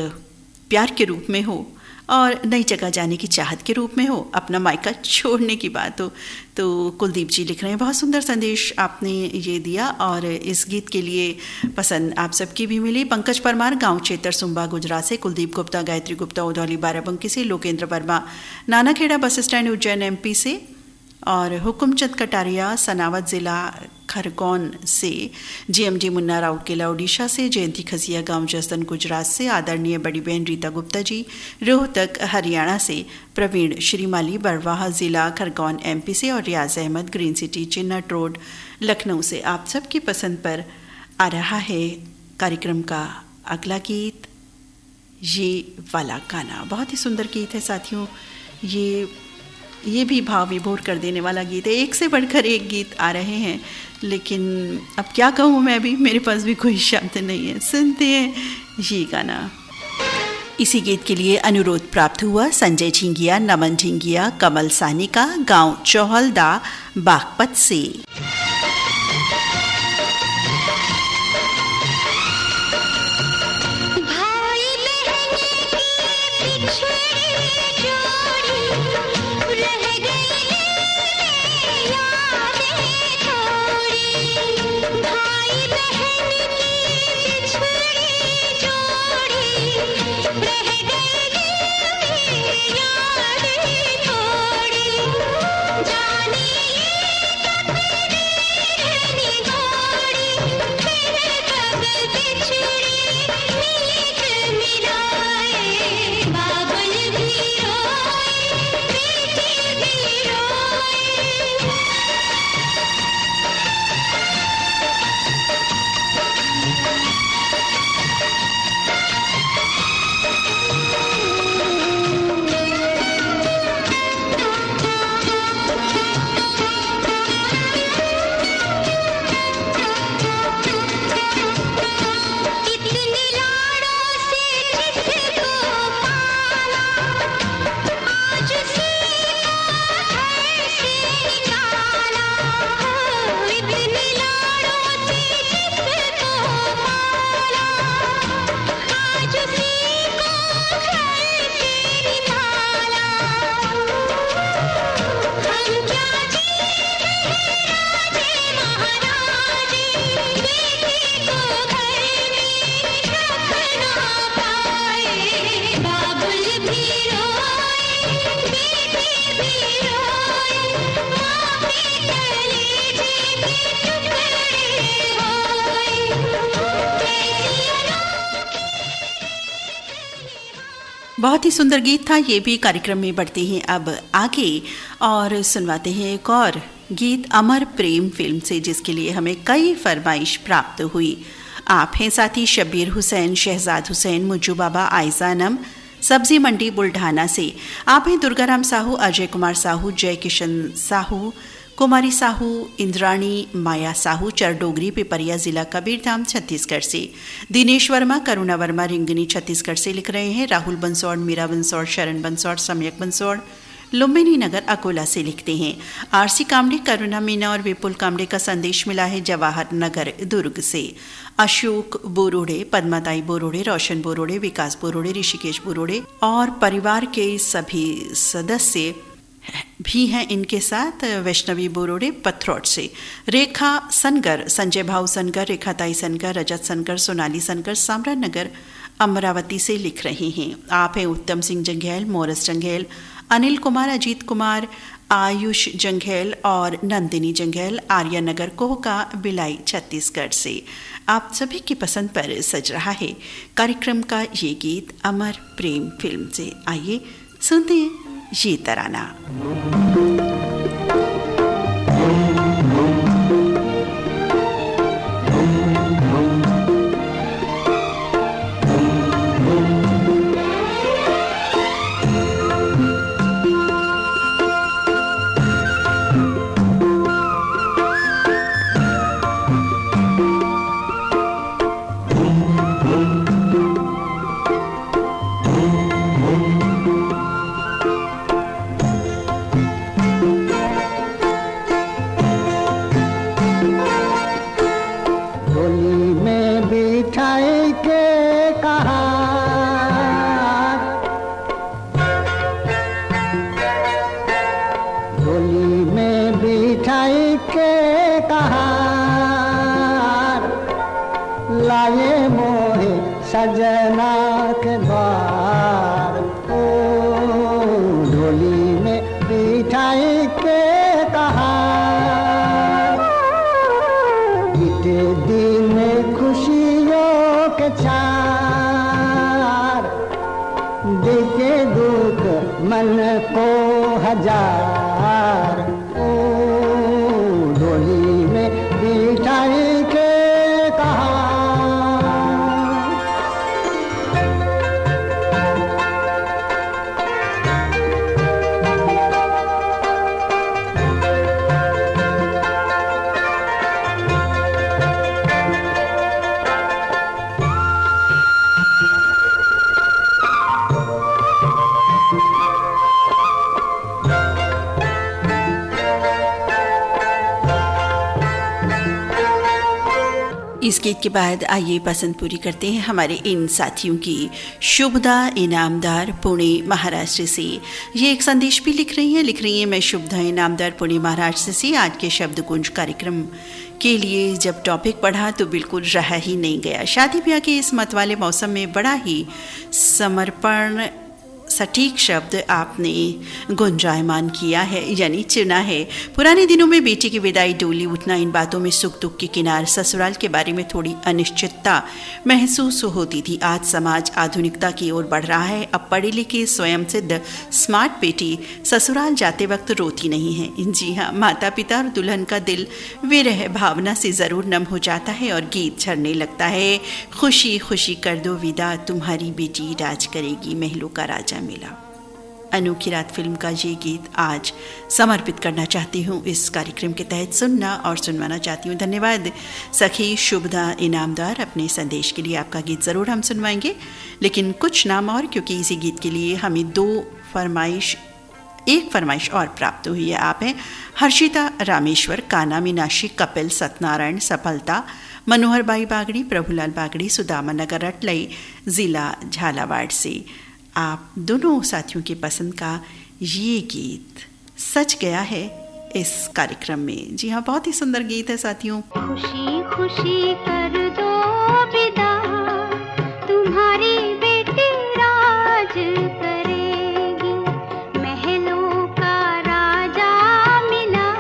प्यार के रूप में हो और नई जगह जाने की चाहत के रूप में हो, अपना मायका छोड़ने की बात हो। तो कुलदीप जी लिख रहे हैं, बहुत सुंदर संदेश आपने ये दिया और इस गीत के लिए पसंद आप सबकी भी मिली। पंकज परमार गांव चेतर सुंबा गुजरात से, कुलदीप गुप्ता, गायत्री गुप्ता उधौली बाराबंकी से, Lokendra Verma Nanakheda bus stand Ujjain MP से, और हुकुमचंद कटारिया सनावत ज़िला खरगोन से, जीएमजी मुन्ना राव किला उड़ीसा से, जयंती खसिया गांव जसदन गुजरात से, आदरणीय बड़ी बहन रीता गुप्ता जी रोहतक हरियाणा से, प्रवीण श्रीमाली बरवाहा ज़िला खरगोन एमपी से, और Riyaz Ahmed green city Chinhat road Lucknow से। आप सबकी पसंद पर आ रहा है कार्यक्रम का अगला गीत, ये वाला गाना। बहुत ही सुंदर गीत है साथियों, ये भी भाव विभोर कर देने वाला गीत है। एक से बढ़कर एक गीत आ रहे हैं, लेकिन अब क्या कहूँ मैं भी, मेरे पास भी कोई शब्द नहीं है। सुनते हैं ये गाना। इसी गीत के लिए अनुरोध प्राप्त हुआ संजय झिंगिया, नमन झिंगिया, कमल सानी का, गांव चौहलदा बागपत से। बहुत ही सुंदर गीत था ये भी। कार्यक्रम में बढ़ते हैं अब आगे और सुनवाते हैं एक और गीत अमर प्रेम फिल्म से, जिसके लिए हमें कई फरमाइश प्राप्त हुई। आप हैं साथी शब्बीर हुसैन, शहजाद हुसैन, मुज्जू बाबा, आयजानम सब्जी मंडी बुल्ढाना से। आप हैं दुर्गाराम साहू, अजय कुमार साहू, जय किशन साहू, कुमारी साहू, इंद्राणी माया साहू, चरडोगरी पिपरिया जिला कबीरधाम छत्तीसगढ़ से। दिनेश वर्मा, करुणा वर्मा रिंगनी छत्तीसगढ़ से लिख रहे हैं। राहुल बंसौड़, मीरा बंसौड़, शरण बंसौड़, सम्यक बंसौड़ लुम्बिनी नगर अकोला से लिखते हैं। आरसी कामड़े, करुणा मीना और विपुल कामड़े का संदेश मिला है जवाहर नगर दुर्ग से। अशोक बोरोड़े, पद्माताई बोरोड़े, रोशन बोरोड़े, विकास बोरोड़े, ऋषिकेश बोरोड़े और परिवार के सभी सदस्य भी हैं इनके साथ। वैष्णवी बोरोड़े पथरौट से। रेखा सनगर, संजय भाव सनगर, रेखाताई सनगर, रजत सनगर, सोनाली सनगर सामरा नगर अमरावती से लिख रहे हैं। आप हैं उत्तम सिंह जंघेल, मोरस जंघेल, अनिल कुमार, अजीत कुमार, आयुष जंघेल और नंदिनी जंघेल, आर्यनगर कोहका बिलाई छत्तीसगढ़ से। आप सभी की पसंद पर सज रहा है कार्यक्रम का ये गीत अमर प्रेम फिल्म से। आइए सुनते हैं ये तराना।
के कहार लाए मोहे सजना के द्वार। ओ डोली में बिठाई के कहार बीते दिन खुशियों के चार देखे दुख मन को हजार। ओ डोली में बिठाई के कहार।
इस गीत के बाद आइए पसंद पूरी करते हैं हमारे इन साथियों की। शुभदा इनामदार पुणे महाराष्ट्र से ये एक संदेश भी लिख रही हैं मैं शुभदा इनामदार पुणे महाराष्ट्र से आज के शब्द कुंज कार्यक्रम के लिए जब टॉपिक पढ़ा तो बिल्कुल रहा ही नहीं गया। शादी ब्याह के इस मत वाले मौसम में बड़ा ही समर्पण सटीक शब्द आपने गुंजायमान किया है यानी चुना है। पुराने दिनों में बेटी की विदाई, डोली उठना, इन बातों में सुख दुख के किनार, ससुराल के बारे में थोड़ी अनिश्चितता महसूस होती थी। आज समाज आधुनिकता की ओर बढ़ रहा है। अब पढ़ी लिखी स्वयं सिद्ध स्मार्ट बेटी ससुराल जाते वक्त रोती नहीं है। जी हाँ, माता पिता और दुल्हन का दिल विरह भावना से ज़रूर नम हो जाता है और गीत झरने लगता है। खुशी खुशी कर दो विदा, तुम्हारी बेटी राज करेगी, महलों का राजा मिला। अनोखी रात फिल्म का ये गीत आज समर्पित करना चाहती हूँ, इस कार्यक्रम के तहत सुनना और सुनवाना चाहती हूँ। धन्यवाद सखी शुभदा इनामदार, अपने संदेश के लिए आपका गीत ज़रूर हम सुनवाएंगे, लेकिन कुछ नाम और, क्योंकि इसी गीत के लिए हमें एक फरमाइश और प्राप्त हुई है। आप हैं हर्षिता रामेश्वर, काना मीनाक्षी, कपिल, सत्यनारायण, सफलता, मनोहर बाई बागड़ी, प्रभुलाल बागड़ी, सुदामा नगर, रटलई, जिला झालावाड़ से। आप दोनों साथियों की पसंद का ये गीत सच गया है इस कार्यक्रम में। जी हाँ, बहुत ही सुंदर गीत है साथियों।
खुशी खुशी कर दो विदा, तुम्हारी बेटी राज करेगी, महलों का राजा मिला,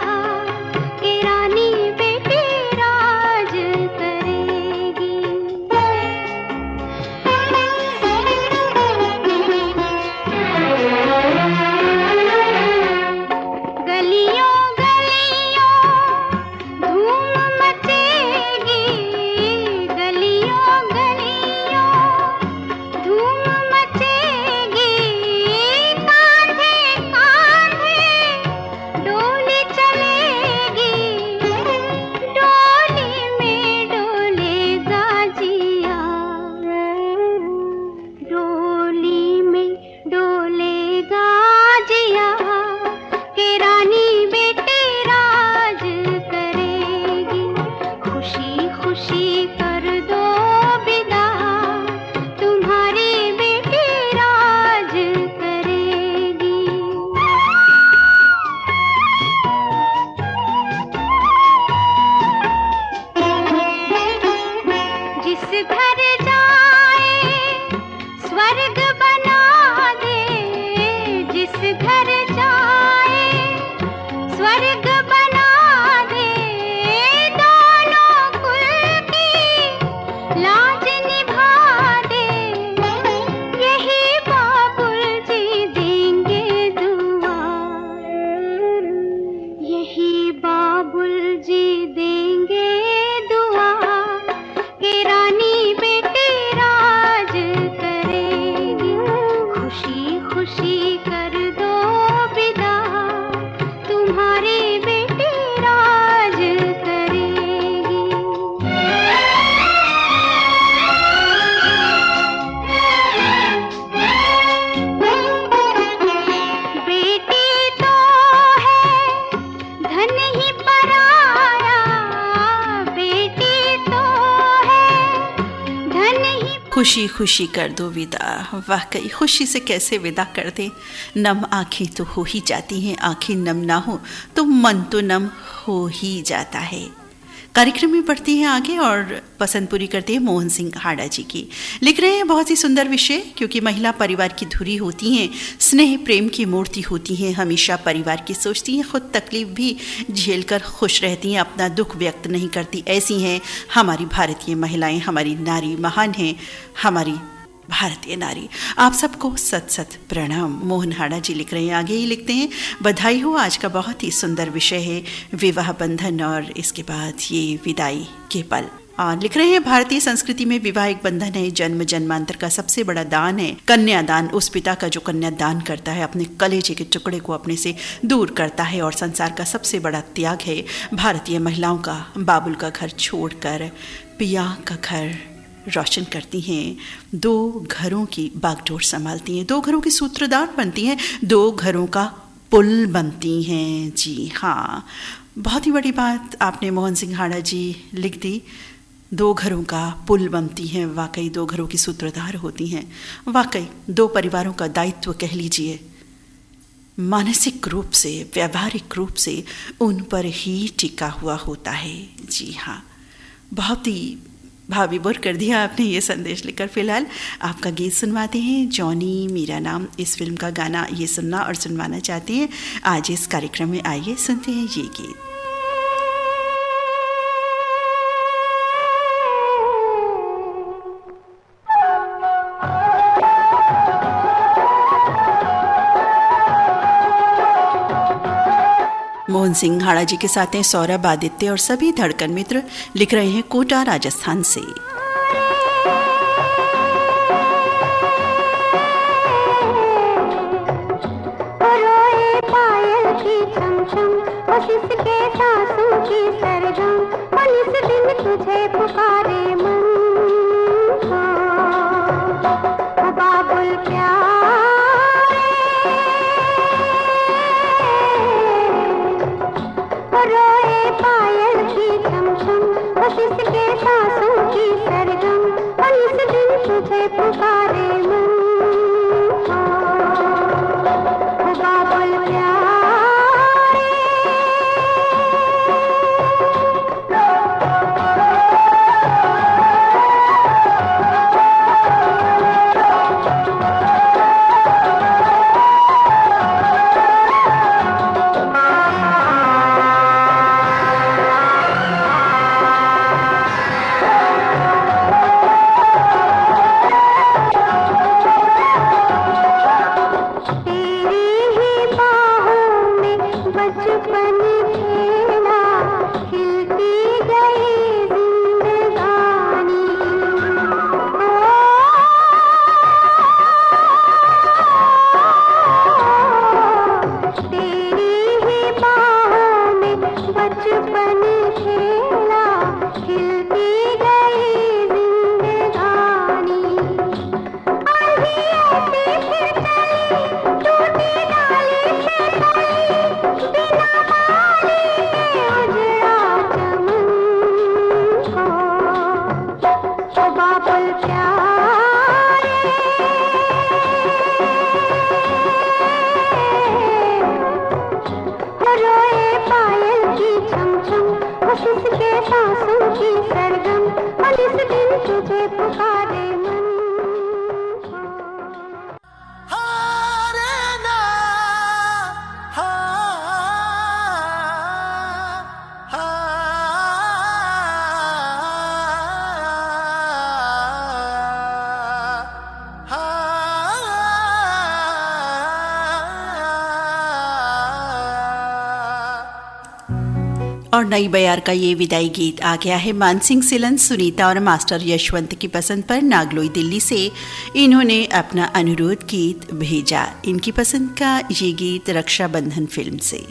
कि रानी बेटी राज करेगी। गलियों गलियों धूम मचेगी, गलियों
खुशी खुशी कर दो विदा। वाकई खुशी से कैसे विदा कर दें। नम आँखें तो हो ही जाती हैं, आँखें नम ना हो तो मन तो नम हो ही जाता है। कार्यक्रम में बढ़ती हैं आगे और पसंद पूरी करते हैं मोहन सिंह हाड़ा जी की। लिख रहे हैं बहुत ही सुंदर विषय, क्योंकि महिला परिवार की धुरी होती हैं, स्नेह प्रेम की मूर्ति होती हैं, हमेशा परिवार की सोचती हैं, खुद तकलीफ भी झेलकर खुश रहती हैं, अपना दुख व्यक्त नहीं करती। ऐसी हैं हमारी भारतीय महिलाएं, हमारी नारी महान हैं, हमारी भारतीय नारी। आप सबको सत सत प्रणाम। मोहन हाड़ा जी लिख रहे हैं, आगे ही लिखते हैं, बधाई हो, आज का बहुत ही सुंदर विषय है विवाह बंधन और इसके बाद ये विदाई के पल। और लिख रहे हैं, भारतीय संस्कृति में विवाह एक बंधन है, जन्म जन्मांतर का सबसे बड़ा दान है। कन्यादान उस पिता का जो कन्यादान करता है, अपने कलेजे के टुकड़े को अपने से दूर करता है, और संसार का सबसे बड़ा त्याग है भारतीय महिलाओं का। बाबुल का घर छोड़कर पिया का घर रोशन करती हैं, दो घरों की बागडोर संभालती हैं, दो घरों की सूत्रधार बनती हैं, दो घरों का पुल बनती हैं। जी हाँ, बहुत ही बड़ी बात आपने मोहन सिंह हाड़ा जी लिख दी। दो घरों का पुल बनती हैं, वाकई दो घरों की सूत्रधार होती हैं। वाकई दो परिवारों का दायित्व कह लीजिए, मानसिक रूप से, व्यावहारिक रूप से उन पर ही टिका हुआ होता है। जी हाँ, बहुत ही भाभी बोर कर दिया आपने ये संदेश लिखकर। फिलहाल आपका गीत सुनवाते हैं, जॉनी मेरा नाम इस फिल्म का गाना ये सुनना और सुनवाना चाहते हैं आज इस कार्यक्रम में। आइए सुनते हैं ये गीत। मोहन सिंह हाड़ा जी के साथ हैं सौरभ, आदित्य और सभी धड़कन मित्र। लिख रहे हैं कोटा राजस्थान से। और नई बयार का ये विदाई गीत आ गया है मानसिंह सिलन, सुनीता और मास्टर यशवंत की पसंद पर। नागलोई दिल्ली से इन्होंने अपना अनुरोध गीत भेजा। इनकी पसंद का ये गीत रक्षाबंधन फिल्म से।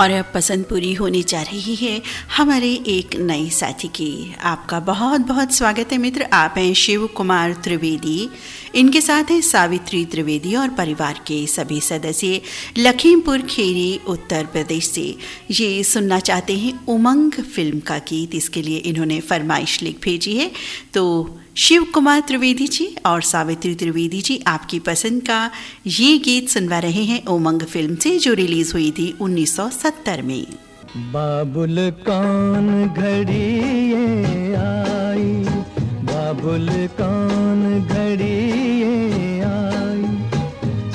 और अब पसंद पूरी होने जा रही है हमारे एक नए साथी की। आपका बहुत बहुत स्वागत है मित्र। आप हैं शिव कुमार त्रिवेदी, इनके साथ हैं सावित्री त्रिवेदी और परिवार के सभी सदस्य लखीमपुर खीरी उत्तर प्रदेश से। ये सुनना चाहते हैं उमंग फिल्म का गीत, इसके लिए इन्होंने फरमाइश लिख भेजी है। तो शिव कुमार त्रिवेदी जी और सावित्री त्रिवेदी जी आपकी पसंद का ये गीत सुनवा रहे हैं उमंग फिल्म से, जो रिलीज हुई थी 1970 में।
बाबुल कौन घड़ी ये आई, बाबुल कौन घड़ी ये आई,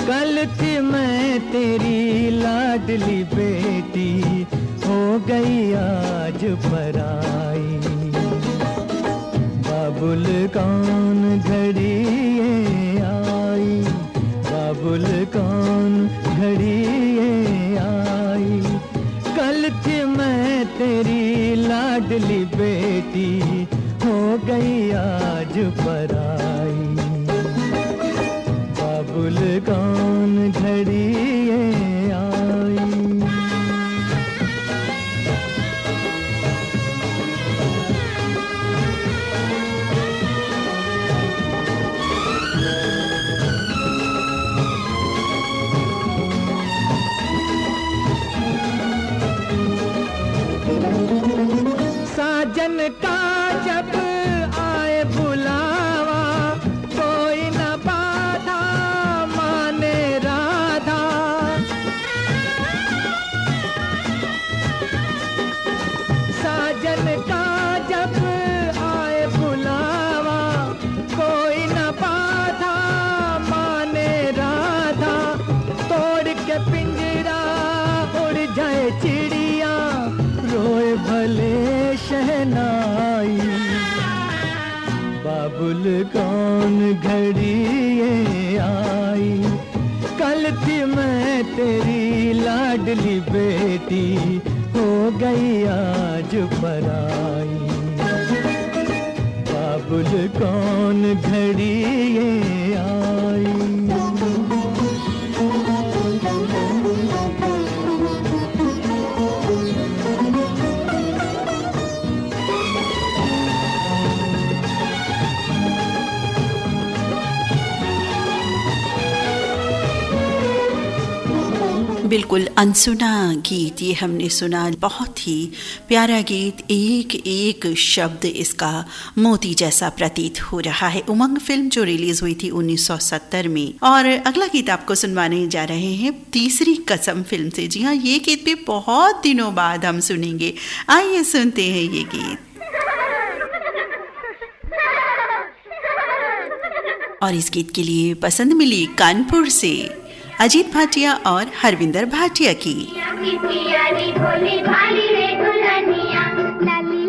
कल थी मैं तेरी लाडली बेटी, हो गई आज पराई। बाबुल कौन घड़ी ये आई, बाबुल कौन घड़ी ये आई, कल थी मैं तेरी लाडली बेटी, हो गई आज पराई। बाबुल कौन घड़ी ये आई। साजन का जब आए बुलावा, कोई न बाधा माने राधा। साजन का जब आए बुलावा, कोई न बाधा माने राधा। तोड़ के पिंजरा उड़ जाए चिड़िया, रोए भले शहनाई। बाबुल कौन घड़ी ये आई, कल थी मैं तेरी लाडली बेटी, हो गई आज पराई। बाबुल कौन घड़ी ये आई।
बिल्कुल अनसुना गीत ये हमने सुना, बहुत ही प्यारा गीत, एक एक शब्द इसका मोती जैसा प्रतीत हो रहा है। उमंग फिल्म जो रिलीज हुई थी 1970 में। और अगला गीत आपको सुनवाने जा रहे हैं तीसरी कसम फिल्म से। जी हाँ, ये गीत भी बहुत दिनों बाद हम सुनेंगे। आइए सुनते हैं ये गीत। और इस गीत के लिए पसंद मिली कानपुर से अजीत भाटिया और हरविंदर भाटिया की।
लाली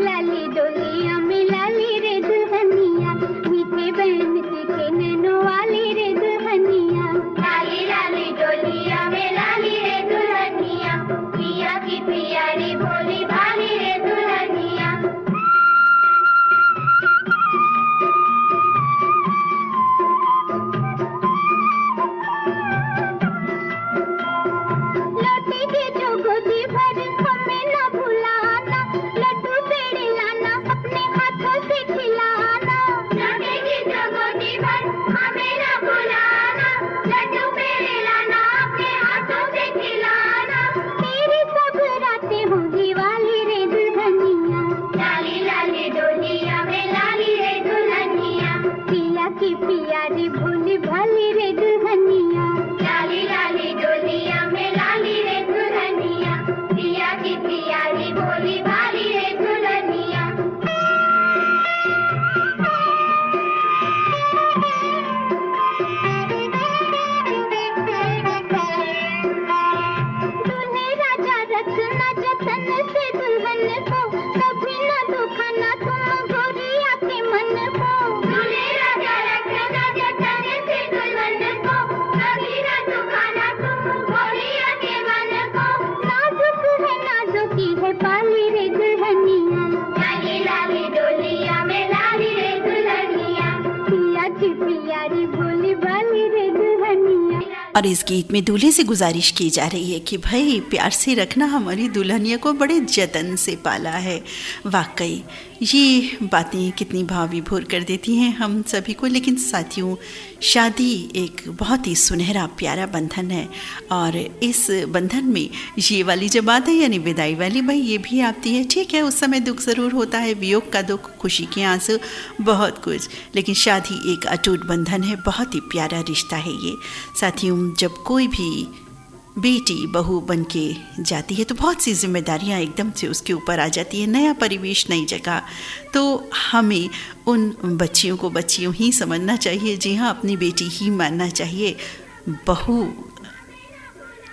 लाली डोलिया में लाली रे दुल्हनिया, मीठे बहन के नैनो वाली रे दुल्हनिया।
लाली लाली डोलिया में लाली रे दुल्हनिया, पिया की प्यारी भोली भाली रे दुल्हनिया।
लौटी के जो गोदी भर हमें न भुलाना, लड्डू पेड़े लाना अपने हाथों से खिलाना।
लौटी की जो गोदी भर हमें न भुलाना, लड्डू पेड़े लाना अपने हाथों से खिलाना।
तेरी सब रातें होंगी वाली रे दुल्हनिया,
लाली लाली डोलिया में लाली रे दुल्हनिया,
पिया की प्यारी भोली भाली रे दुल्हनिया।
लाली लाली डोलिया में लाली रे दुल्हनिया, पिया की प्यारी भोली भाली रे दुल्हनिया।
दूल्हे राजा रखना जतन से दुल्हन को, कभी न दुखाना तुम गोरिया के मन को।
दूल्हे राजा रखना जतन से दुल्हन को, कभी न दुखाना तुम गोरिया के मन को।
नाजुक है नाजुकी है पाली रे दुल्हनिया,
लाली लाली डोलिया में लाली रे दुल्हनिया,
पिया की प्यारी भोली भाली रे दुल्हनिया।
और इस गीत में दूल्हे से गुजारिश की जा रही है कि भाई प्यार से रखना, हमारी दुल्हनिया को बड़े जतन से पाला है। वाकई ये बातें कितनी भाव विभोर कर देती हैं हम सभी को। लेकिन साथियों, शादी एक बहुत ही सुनहरा प्यारा बंधन है और इस बंधन में ये वाली जो बात है यानी विदाई वाली, भाई ये भी आती है। ठीक है, उस समय दुख ज़रूर होता है, वियोग का दुख, खुशी के आंसू, बहुत कुछ, लेकिन शादी एक अटूट बंधन है, बहुत ही प्यारा रिश्ता है ये। साथियों, जब कोई भी बेटी बहू बन के जाती है तो बहुत सी जिम्मेदारियां एकदम से उसके ऊपर आ जाती है। नया परिवेश, नई जगह, तो हमें उन बच्चियों को बच्चियों ही समझना चाहिए। जी हाँ, अपनी बेटी ही मानना चाहिए। बहू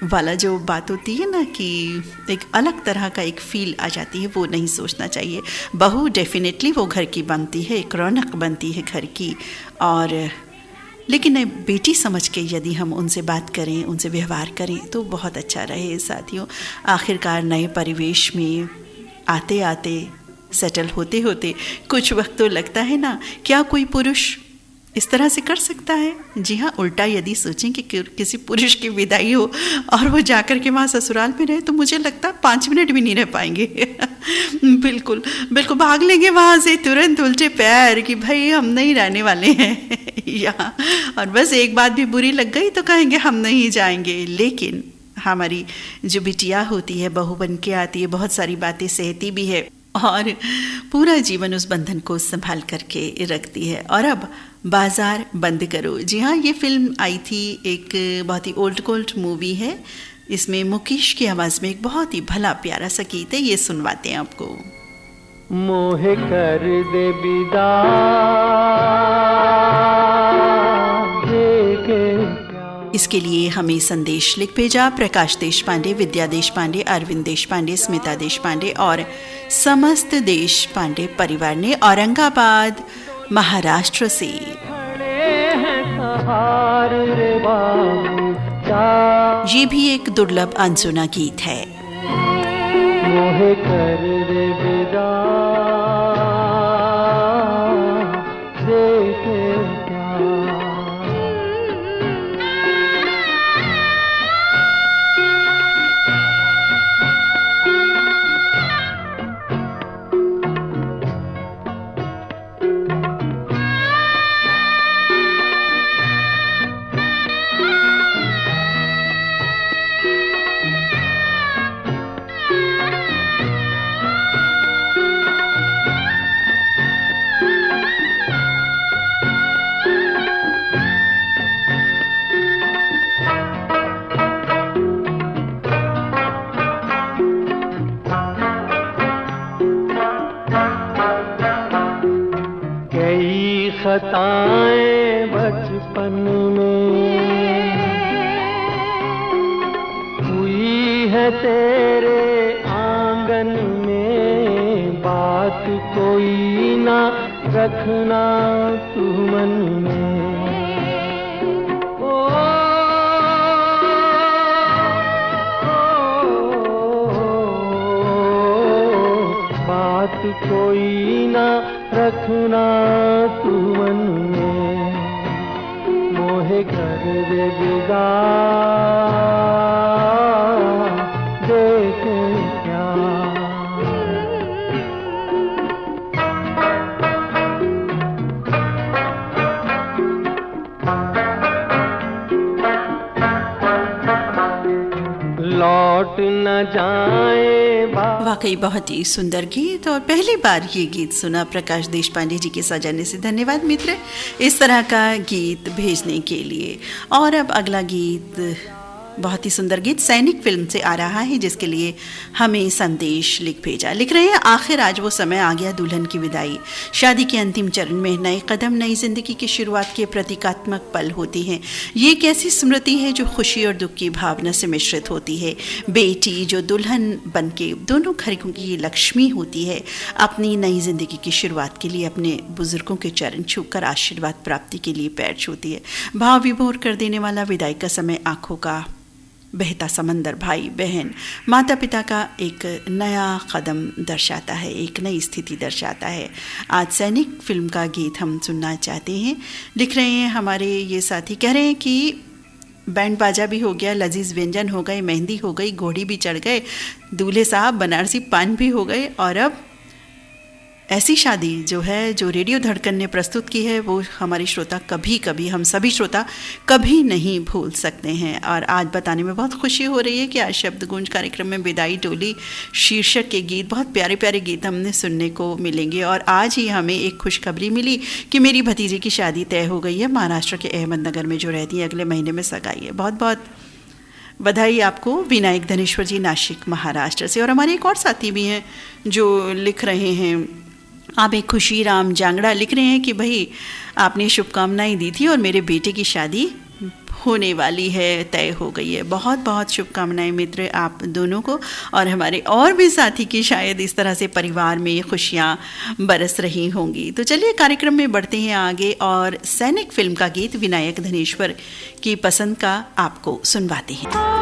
वाला जो बात होती है ना कि एक अलग तरह का एक फील आ जाती है, वो नहीं सोचना चाहिए। बहू डेफिनेटली वो घर की बनती है, एक रौनक बनती है घर की, और लेकिन बेटी समझ के यदि हम उनसे बात करें, उनसे व्यवहार करें तो बहुत अच्छा रहे। साथियों, आखिरकार नए परिवेश में आते आते, सेटल होते होते कुछ वक्त तो लगता है ना, क्या कोई पुरुष इस तरह से कर सकता है? जी हाँ, उल्टा यदि सोचें कि किसी पुरुष की विदाई हो और वो जाकर के वहाँ ससुराल में रहे तो मुझे लगता है 5 मिनट भी नहीं रह पाएंगे। बिल्कुल बिल्कुल भाग लेंगे वहाँ से तुरंत उल्टे पैर कि भाई हम नहीं रहने वाले हैं यहाँ, और बस एक बात भी बुरी लग गई तो कहेंगे हम नहीं जाएंगे। लेकिन हमारी जो बिटिया होती है, बहू बन के आती है, बहुत सारी बातें सहती भी है और पूरा जीवन उस बंधन को संभाल करके रखती है। और अब बाजार बंद करो, जी हाँ, ये फिल्म आई थी, एक बहुत ही ओल्ड गोल्ड मूवी है। इसमें मुकेश की आवाज़ में एक बहुत ही भला प्यारा सा गीत है, ये सुनवाते हैं आपको।
मोहे कर दे विदा
इसके लिए हमें संदेश लिख भेजा प्रकाश देश पांडे, विद्या देश पांडे, अरविंद देश पांडे, स्मिता देश पांडे और समस्त देश पांडे परिवार ने औरंगाबाद महाराष्ट्र से। ये भी एक दुर्लभ अनसुना गीत है।
मोहे कर दे विदा खताएं बचपन में हुई है तेरे आंगन में, बात कोई ना रखना तू मन में। बात कोई ना रखना तू मन में, मोहे कर दे विदा देख लौट न जाए।
वाकई बहुत ही सुंदर गीत, और पहली बार ये गीत सुना प्रकाश देश पांडे जी के सजाने से। धन्यवाद मित्र इस तरह का गीत भेजने के लिए। और अब अगला गीत, बहुत ही सुंदर गीत सैनिक फिल्म से आ रहा है, जिसके लिए हमें संदेश लिख भेजा। लिख रहे हैं, आखिर आज वो समय आ गया दुल्हन की विदाई। शादी के अंतिम चरण में नए कदम, नई जिंदगी की शुरुआत के प्रतीकात्मक पल होते हैं। ये एक ऐसी स्मृति है जो खुशी और दुख की भावना से मिश्रित होती है। बेटी जो दुल्हन बनके दोनों घरों की लक्ष्मी होती है, अपनी नई जिंदगी की शुरुआत के लिए अपने बुजुर्गों के चरण छूकर आशीर्वाद प्राप्ति के लिए पैर छूती है। भाव विभोर कर देने वाला विदाई का समय आंखों का बहता समंदर, भाई बहन माता पिता का एक नया कदम दर्शाता है, एक नई स्थिति दर्शाता है। आज सैनिक फिल्म का गीत हम सुनना चाहते हैं। लिख रहे हैं हमारे ये साथी, कह रहे हैं कि बैंड बाजा भी हो गया, लजीज व्यंजन हो गए, मेहंदी हो गई, घोड़ी भी चढ़ गए, दूल्हे साहब बनारसी पान भी हो गए, और अब ऐसी शादी जो है, जो रेडियो धड़कन ने प्रस्तुत की है, वो हमारे श्रोता कभी हम सभी श्रोता कभी नहीं भूल सकते हैं। और आज बताने में बहुत खुशी हो रही है कि आज शब्द गूंज कार्यक्रम में विदाई टोली शीर्षक के गीत, बहुत प्यारे प्यारे गीत हमने सुनने को मिलेंगे। और आज ही हमें एक खुशखबरी मिली कि मेरी भतीजी की शादी तय हो गई है, महाराष्ट्र के अहमदनगर में जो रहती है, अगले महीने में सगाई है। बहुत बहुत बधाई आपको विनायक धनेश्वर जी, नासिक महाराष्ट्र से। और हमारे एक और साथी भी हैं जो लिख रहे हैं, आप एक खुशी राम जांगड़ा लिख रहे हैं कि भाई आपने शुभकामनाएं दी थी और मेरे बेटे की शादी होने वाली है, तय हो गई है। बहुत बहुत शुभकामनाएं मित्र आप दोनों को, और हमारे और भी साथी की शायद इस तरह से परिवार में खुशियां बरस रही होंगी। तो चलिए कार्यक्रम में बढ़ते हैं आगे और सैनिक फिल्म का गीत विनायक धनेश्वर की पसंद का आपको सुनवाते हैं।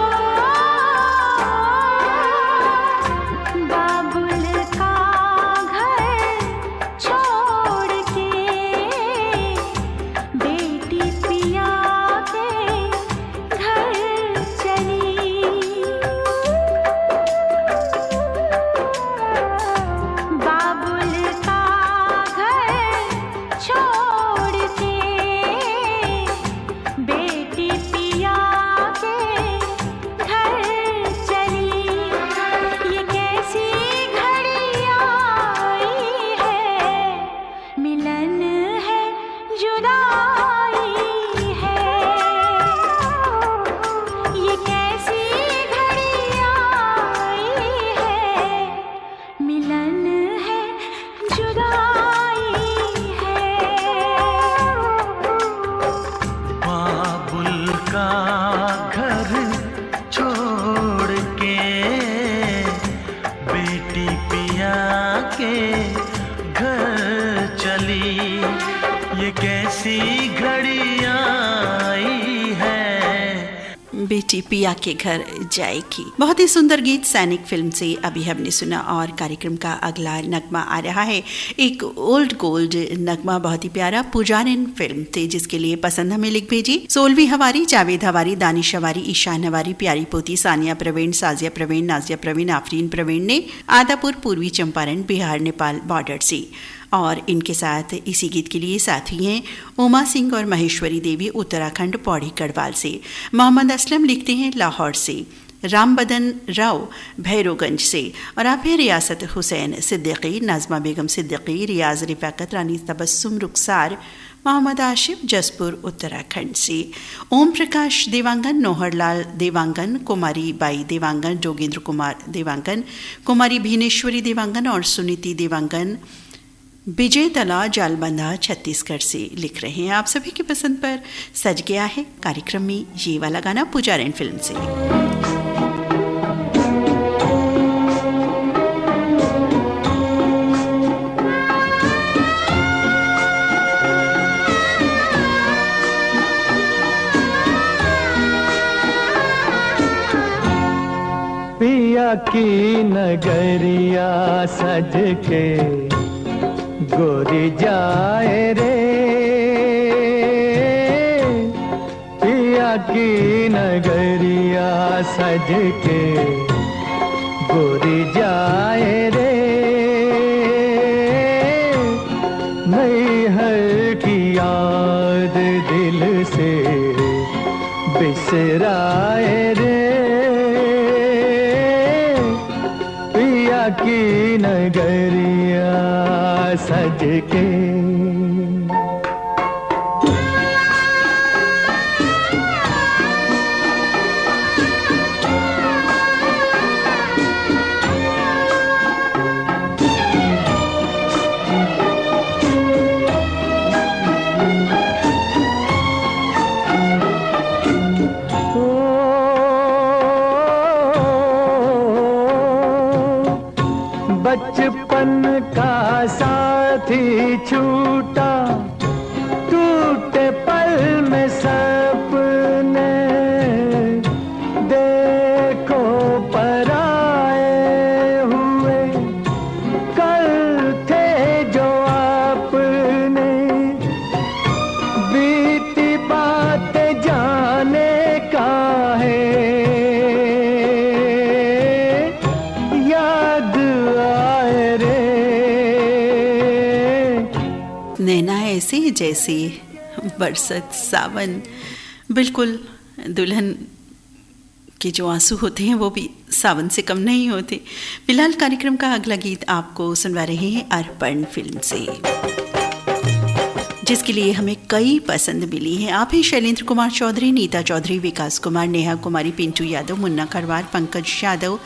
बेटी पिया के घर जाएगी। बहुत ही सुंदर गीत सैनिक फिल्म से अभी हमने सुना। और कार्यक्रम का अगला नगमा आ रहा है एक ओल्ड गोल्ड नगमा, बहुत ही प्यारा, पुजारिन फिल्म से, जिसके लिए पसंद हमें लिख भेजी सोलवी हवारी, जावेद हवारी, दानिश हवारी, ईशान हवारी, प्यारी पोती सानिया प्रवीण, साजिया प्रवीण, नाजिया प्रवीण, आफरीन प्रवीण ने आदापुर, पूर्वी चंपारण, बिहार नेपाल बॉर्डर से। और इनके साथ इसी गीत के लिए साथी हैं उमा सिंह और महेश्वरी देवी, उत्तराखंड पौड़ी गढ़वाल से। मोहम्मद असलम लिखते हैं लाहौर से, रामबदन राव भैरोगंज से, और आप हैं रियासत हुसैन सिद्दीकी, नाजमा बेगम सिद्दीकी, रियाज रिफाकत, रानी तबस्सुम रुखसार, मोहम्मद आशिफ जसपुर उत्तराखंड से। ओम प्रकाश देवांगन, नौहरलाल देवांगन, कुमारी बाई देवांगन, जोगेंद्र कुमार देवांगन, कुमारी भीनेश्वरी देवांगन और सुनीति देवांगन विजय तला जालबंधा छत्तीसगढ़ से लिख रहे हैं। आप सभी की पसंद पर सज गया है कार्यक्रम में ये वाला गाना पुजारिन फिल्म से।
पिया की नगरिया सज के गोरी जाए रे, पिया की नगरिया सज के गोरी जाए रे, नैहर की याद दिल से बिसराए रे, पिया की नगरिया सज के। बचपन का साथी छूटा, टूटे पल में सपने, देखो पराए हुए कल थे जो आपने, बीती बात जाने का
नैना ऐसे जैसे बरसत सावन। बिल्कुल, दुल्हन के जो आंसू होते हैं वो भी सावन से कम नहीं होते। फिलहाल कार्यक्रम का अगला गीत आपको सुनवा रहे हैं अर्पण फिल्म से, जिसके लिए हमें कई पसंद मिली हैं। आप हैं शैलेंद्र कुमार चौधरी, नीता चौधरी, विकास कुमार, नेहा कुमारी, पिंटू यादव, मुन्ना खरवार, पंकज यादव,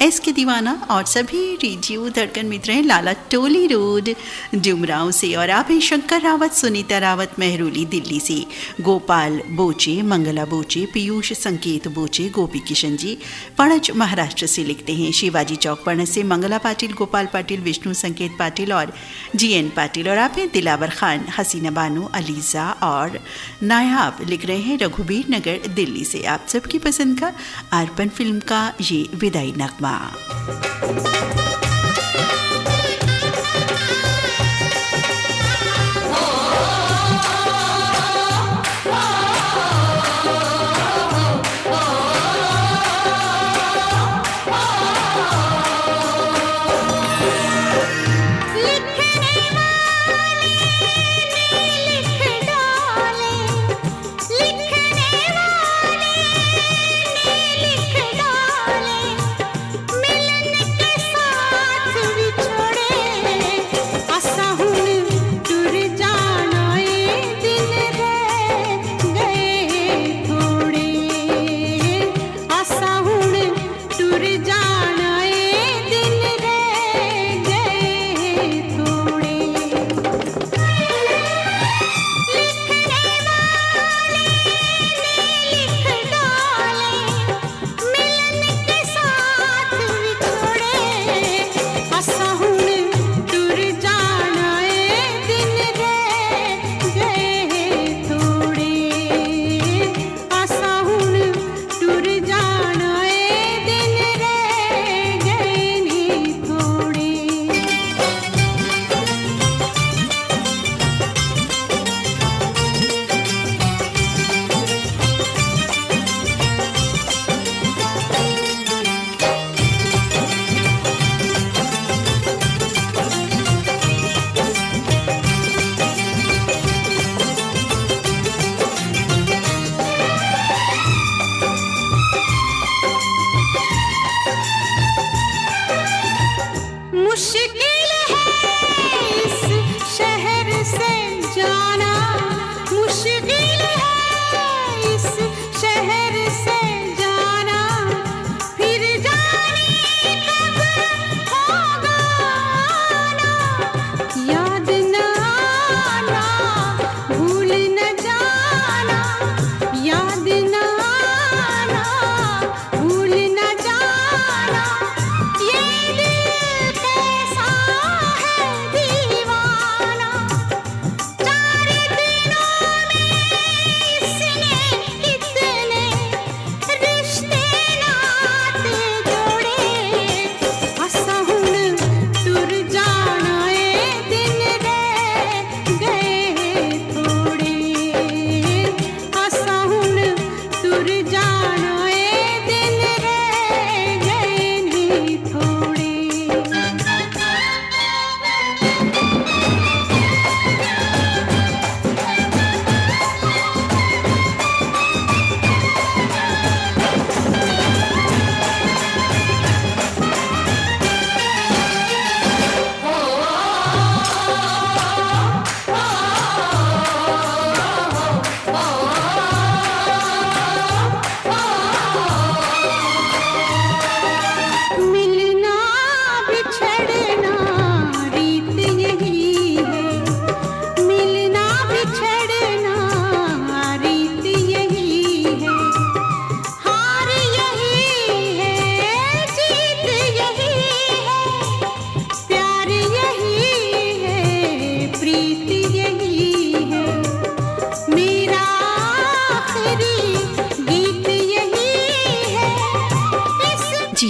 एस के दीवाना और सभी रेडियो धड़कन मित्र हैं लाला टोली रोड डुमराव से। और आप हैं शंकर रावत, सुनीता रावत, मेहरोली दिल्ली से, गोपाल बोचे, मंगला बोचे, पीयूष संकेत बोचे, गोपी किशन जी पणज महाराष्ट्र से लिखते हैं। शिवाजी चौक पणज से मंगला पाटिल, गोपाल पाटिल, विष्णु संकेत पाटिल और जीएन पाटिल। और आप हैं दिलावर खान, हसीना बानो, अलीजा और नायाब लिख रहे हैं रघुबीर नगर दिल्ली से। आप सबकी पसंद का अर्पण फिल्म का ये विदाई नगमा।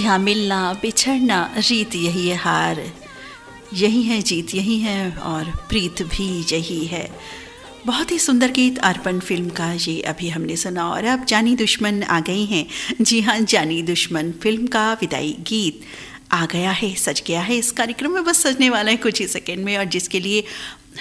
हाँ, मिलना बिछड़ना रीत यही है, हार यही है, जीत यही है और प्रीत भी यही है। बहुत ही सुंदर गीत अर्पण फिल्म का ये अभी हमने सुना। और अब जानी दुश्मन आ गई हैं। जी हाँ, जानी दुश्मन फिल्म का विदाई गीत आ गया है, सज गया है। इस कार्यक्रम में बस सजने वाला है कुछ ही सेकंड में, और जिसके लिए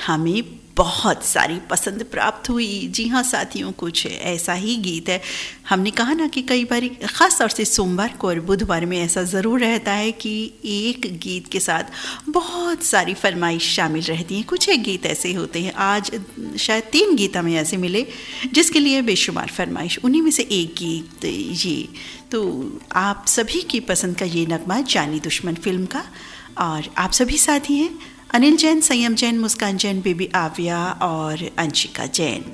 हमें बहुत सारी पसंद प्राप्त हुई। जी हाँ साथियों, कुछ ऐसा ही गीत है। हमने कहा ना कि कई बार ख़ास तौर से सोमवार को और बुधवार में ऐसा ज़रूर रहता है कि एक गीत के साथ बहुत सारी फरमाइश शामिल रहती हैं। कुछ एक गीत ऐसे होते हैं, आज शायद 3 गीत हमें ऐसे मिले जिसके लिए बेशुमार फरमाइश, उन्हीं में से एक गीत ये। तो आप सभी की पसंद का ये नगमा जानी दुश्मन फिल्म का, और आप सभी साथी हैं अनिल जैन, संयम जैन, मुस्कान जैन, बेबी आव्या और अंशिका जैन।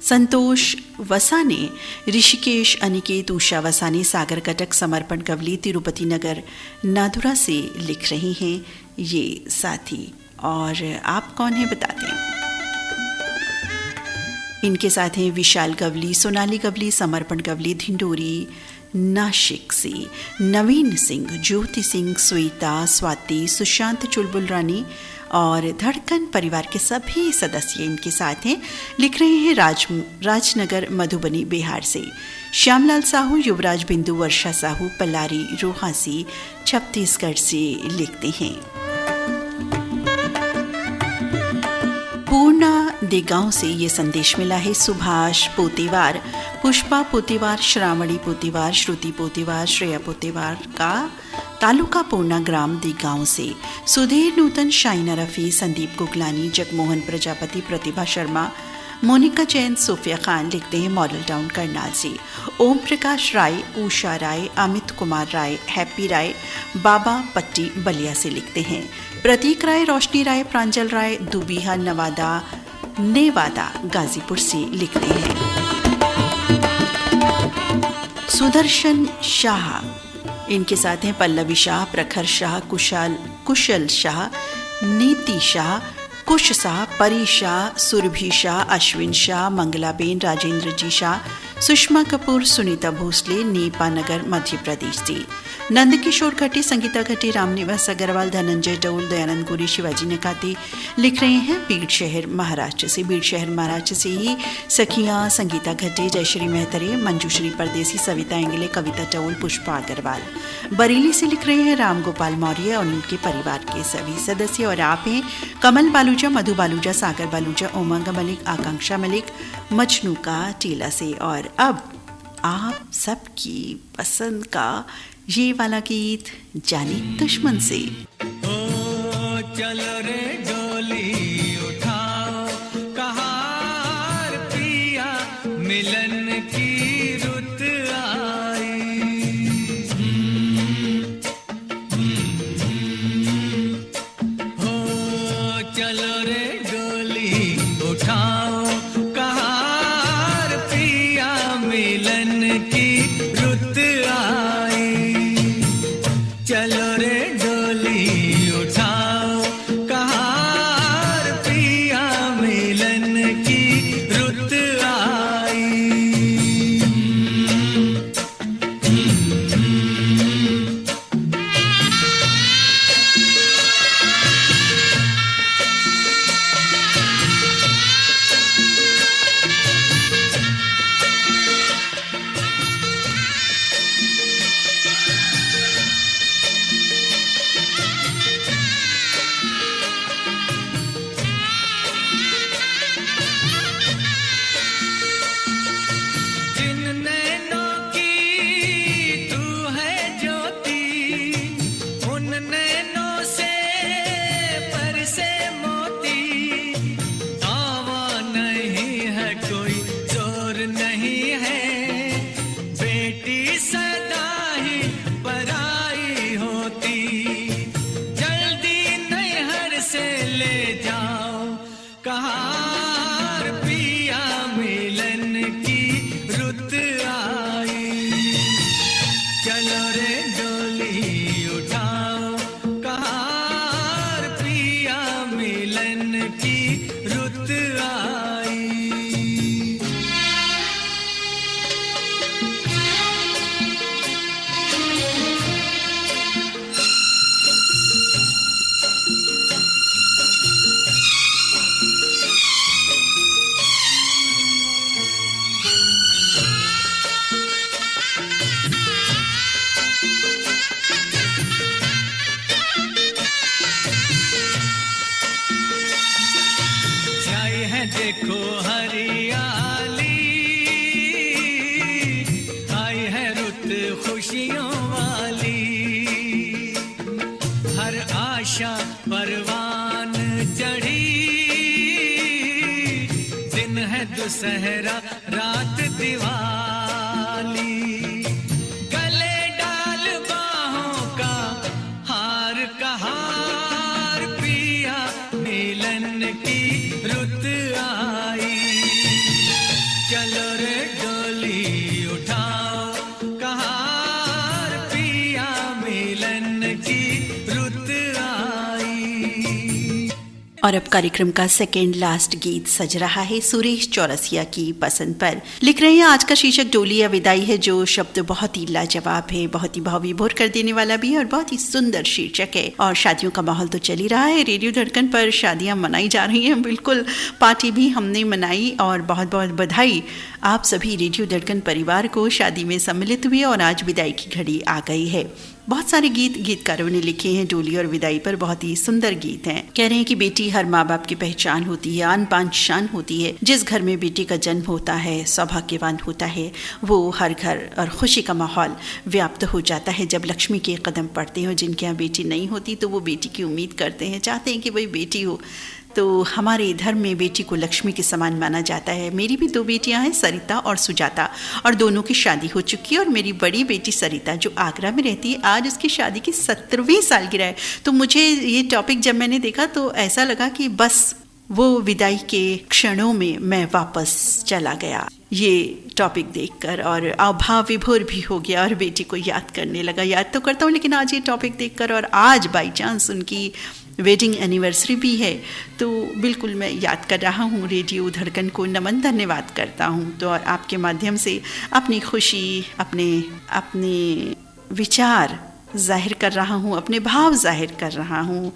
संतोष वसाने, ऋषिकेश अनिकेत, उषा वसाने, सागर कटक, समर्पण कवली, तिरुपति नगर नादुरा से लिख रही हैं ये साथी। और आप कौन हैं बताते हैं। इनके साथ हैं विशाल गवली, सोनाली गवली, समर्पण गवली, धिंडोरी नाशिक से, नवीन सिंह, ज्योति सिंह, श्वेता, स्वाति, सुशांत, चुलबुल रानी और धड़कन परिवार के सभी सदस्य इनके साथ हैं। लिख रहे हैं राजनगर मधुबनी बिहार से। श्यामलाल साहू, युवराज बिंदु, वर्षा साहू, पलारी रोहासी छत्तीसगढ़ से लिखते हैं। पूर्णा देगांव से ये संदेश मिला है। सुभाष पोतेवार, पुष्पा पोतेवार, श्रावणी पोतेवार, श्रुति पोतेवार, श्रेया पोतेवार का तालुका पूर्णा ग्राम देगांव से। सुधीर नूतन, शाइना रफी, संदीप गुगलानी, जगमोहन प्रजापति, प्रतिभा शर्मा, मोनिका जैन, सोफिया खान लिखते हैं मॉडल टाउन करनाल से। ओम प्रकाश राय, उषा राय, अमित कुमार राय, हैप्पी राय, बाबा पट्टी बलिया से लिखते हैं। प्रतीक राय, रोशनी राय, प्रांजल राय, दुबिहा नेवादा गाजीपुर से लिखते हैं। सुदर्शन शाह, इनके साथ हैं पल्लवी शाह, प्रखर शाह, कुशल शाह, नीति शाह, कुश शाह, परी शाह, सुरभि शाह, अश्विन शाह, मंगलाबेन, राजेंद्र जी शाह, सुषमा कपूर, सुनीता भोसले, नीपा नगर मध्य प्रदेश से। नंदकिशोर घटी, संगीता घटी, रामनिवास अग्रवाल, धनंजय डोल, दयानंद गुरी, शिवाजी नकाते लिख रहे हैं बीड़ शहर महाराष्ट्र से। बीड़ शहर महाराष्ट्र से ही सखियां संगीता घटे, जयश्री मेहतरे, मंजूश्री परदेसी, सविता एंगले, कविता टोल, पुष्पा अग्रवाल। बरेली से लिख रहे हैं राम गोपाल मौर्य और उनके परिवार के सभी सदस्य। और आप हैं कमल बालूजा, मधु बालूजा, सागर बालूजा, उमंग मलिक, आकांक्षा मलिक, मजनू का टीला से। और अब आप सबकी पसंद का ये वाला गीत जानी दुश्मन से।
ओ चलो रे डोली उठाओ, कहार पिया मिलन की रुत आई। हो चलो रे डोली उठाओ, कहार पिया मिलन की रुत आई। चलो रे डोली उठाओ, कहाँ देखो हरियाली, आई है रुत खुशियों वाली। हर आशा परवान चढ़ी, दिन है दुसहरा रात दिवाली। गले डाल बाहों का हार पिया, मिलन की रुत आई। चलो रे डोली उठाओ कहार, पिया मिलन की रुत आई।
और अब कार्यक्रम का सेकेंड लास्ट गीत सज रहा है सुरेश चौरसिया की पसंद पर। लिख रहे हैं आज का शीर्षक डोली या विदाई है, जो शब्द बहुत ही लाजवाब है, बहुत ही भावविभोर कर देने वाला भी है और बहुत ही सुंदर शीर्षक है। और शादियों का माहौल तो चल ही रहा है, रेडियो धड़कन पर शादियां मनाई जा रही हैं। बिल्कुल, पार्टी भी हमने मनाई और बहुत बहुत बधाई आप सभी रेडियो धड़कन परिवार को शादी में सम्मिलित हुए। और आज विदाई की घड़ी आ गई है। बहुत सारे गीतकारों ने लिखे हैं डोली और विदाई पर, बहुत ही सुंदर गीत हैं। कह रहे हैं कि बेटी हर माँ बाप की पहचान होती है, आन बान शान होती है। जिस घर में बेटी का जन्म होता है सौभाग्यवान होता है, वो हर घर और खुशी का माहौल व्याप्त हो जाता है। जब लक्ष्मी के कदम पड़ते हैं, जिनके यहाँ बेटी नहीं होती तो वो बेटी की उम्मीद करते हैं, चाहते हैं कि वही बेटी हो। तो हमारे धर्म में बेटी को लक्ष्मी के समान माना जाता है। मेरी भी 2 बेटियां हैं, सरिता और सुजाता, और दोनों की शादी हो चुकी है। और मेरी बड़ी बेटी सरिता जो आगरा में रहती है, आज उसकी शादी की 17वीं सालगिरह है। तो मुझे ये टॉपिक जब मैंने देखा तो ऐसा लगा कि बस वो विदाई के क्षणों में मैं वापस चला गया ये टॉपिक देखकर, और अभाव विभोर भी हो गया और बेटी को याद करने लगा। याद तो करता हूँ, लेकिन आज ये टॉपिक देखकर और आज बाई चांस उनकी वेडिंग एनिवर्सरी भी है, तो बिल्कुल मैं याद कर रहा हूँ। रेडियो धड़कन को नमन धन्यवाद करता हूँ। तो और आपके माध्यम से अपनी खुशी, अपने विचार जाहिर कर रहा हूँ, अपने भाव जाहिर कर रहा हूँ।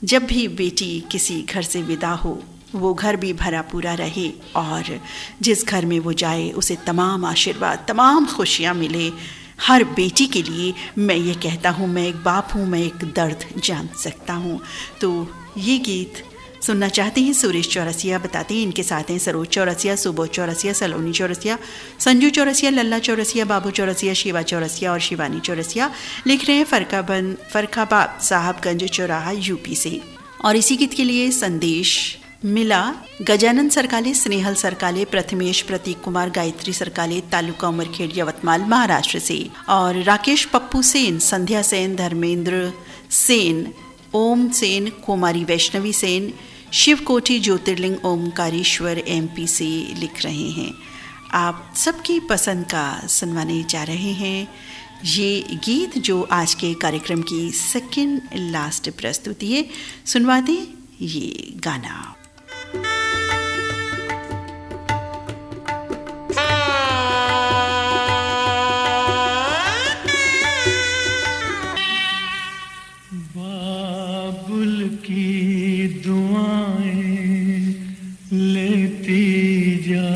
जब भी बेटी किसी घर से विदा हो, वो घर भी भरा पूरा रहे और जिस घर में वो जाए उसे तमाम आशीर्वाद, तमाम खुशियाँ मिले। हर बेटी के लिए मैं ये कहता हूँ, मैं एक बाप हूँ, मैं एक दर्द जान सकता हूँ। तो ये गीत सुनना चाहते हैं सुरेश चौरसिया, बताते हैं इनके साथ हैं सरोज चौरसिया, सुबोध चौरसिया, सलोनी चौरसिया, संजू चौरसिया, लल्ला चौरसिया, बाबू चौरसिया, शिवा चौरसिया और शिवानी चौरसिया। लिख रहे हैं फरखाबाद साहबगंज चौराहा यूपी से। और इसी गीत के लिए संदेश मिला गजानन सरकाले, स्नेहल सरकाले, प्रथमेश, प्रतीक कुमार, गायत्री सरकाले, तालुका उमरखेड़, यवतमाल, महाराष्ट्र से। और राकेश पप्पू सेन, संध्या सेन, धर्मेंद्र सेन, ओम सेन, कुमारी वैष्णवी सेन, शिवकोटी ज्योतिर्लिंग ओमकारेश्वर MP से लिख रहे हैं। आप सबकी पसंद का सुनवाने जा रहे हैं ये गीत, जो आज के कार्यक्रम की सेकेंड लास्ट प्रस्तुति है। सुनवा दें ये गाना।
बाबुल की दुआएं लेती जा,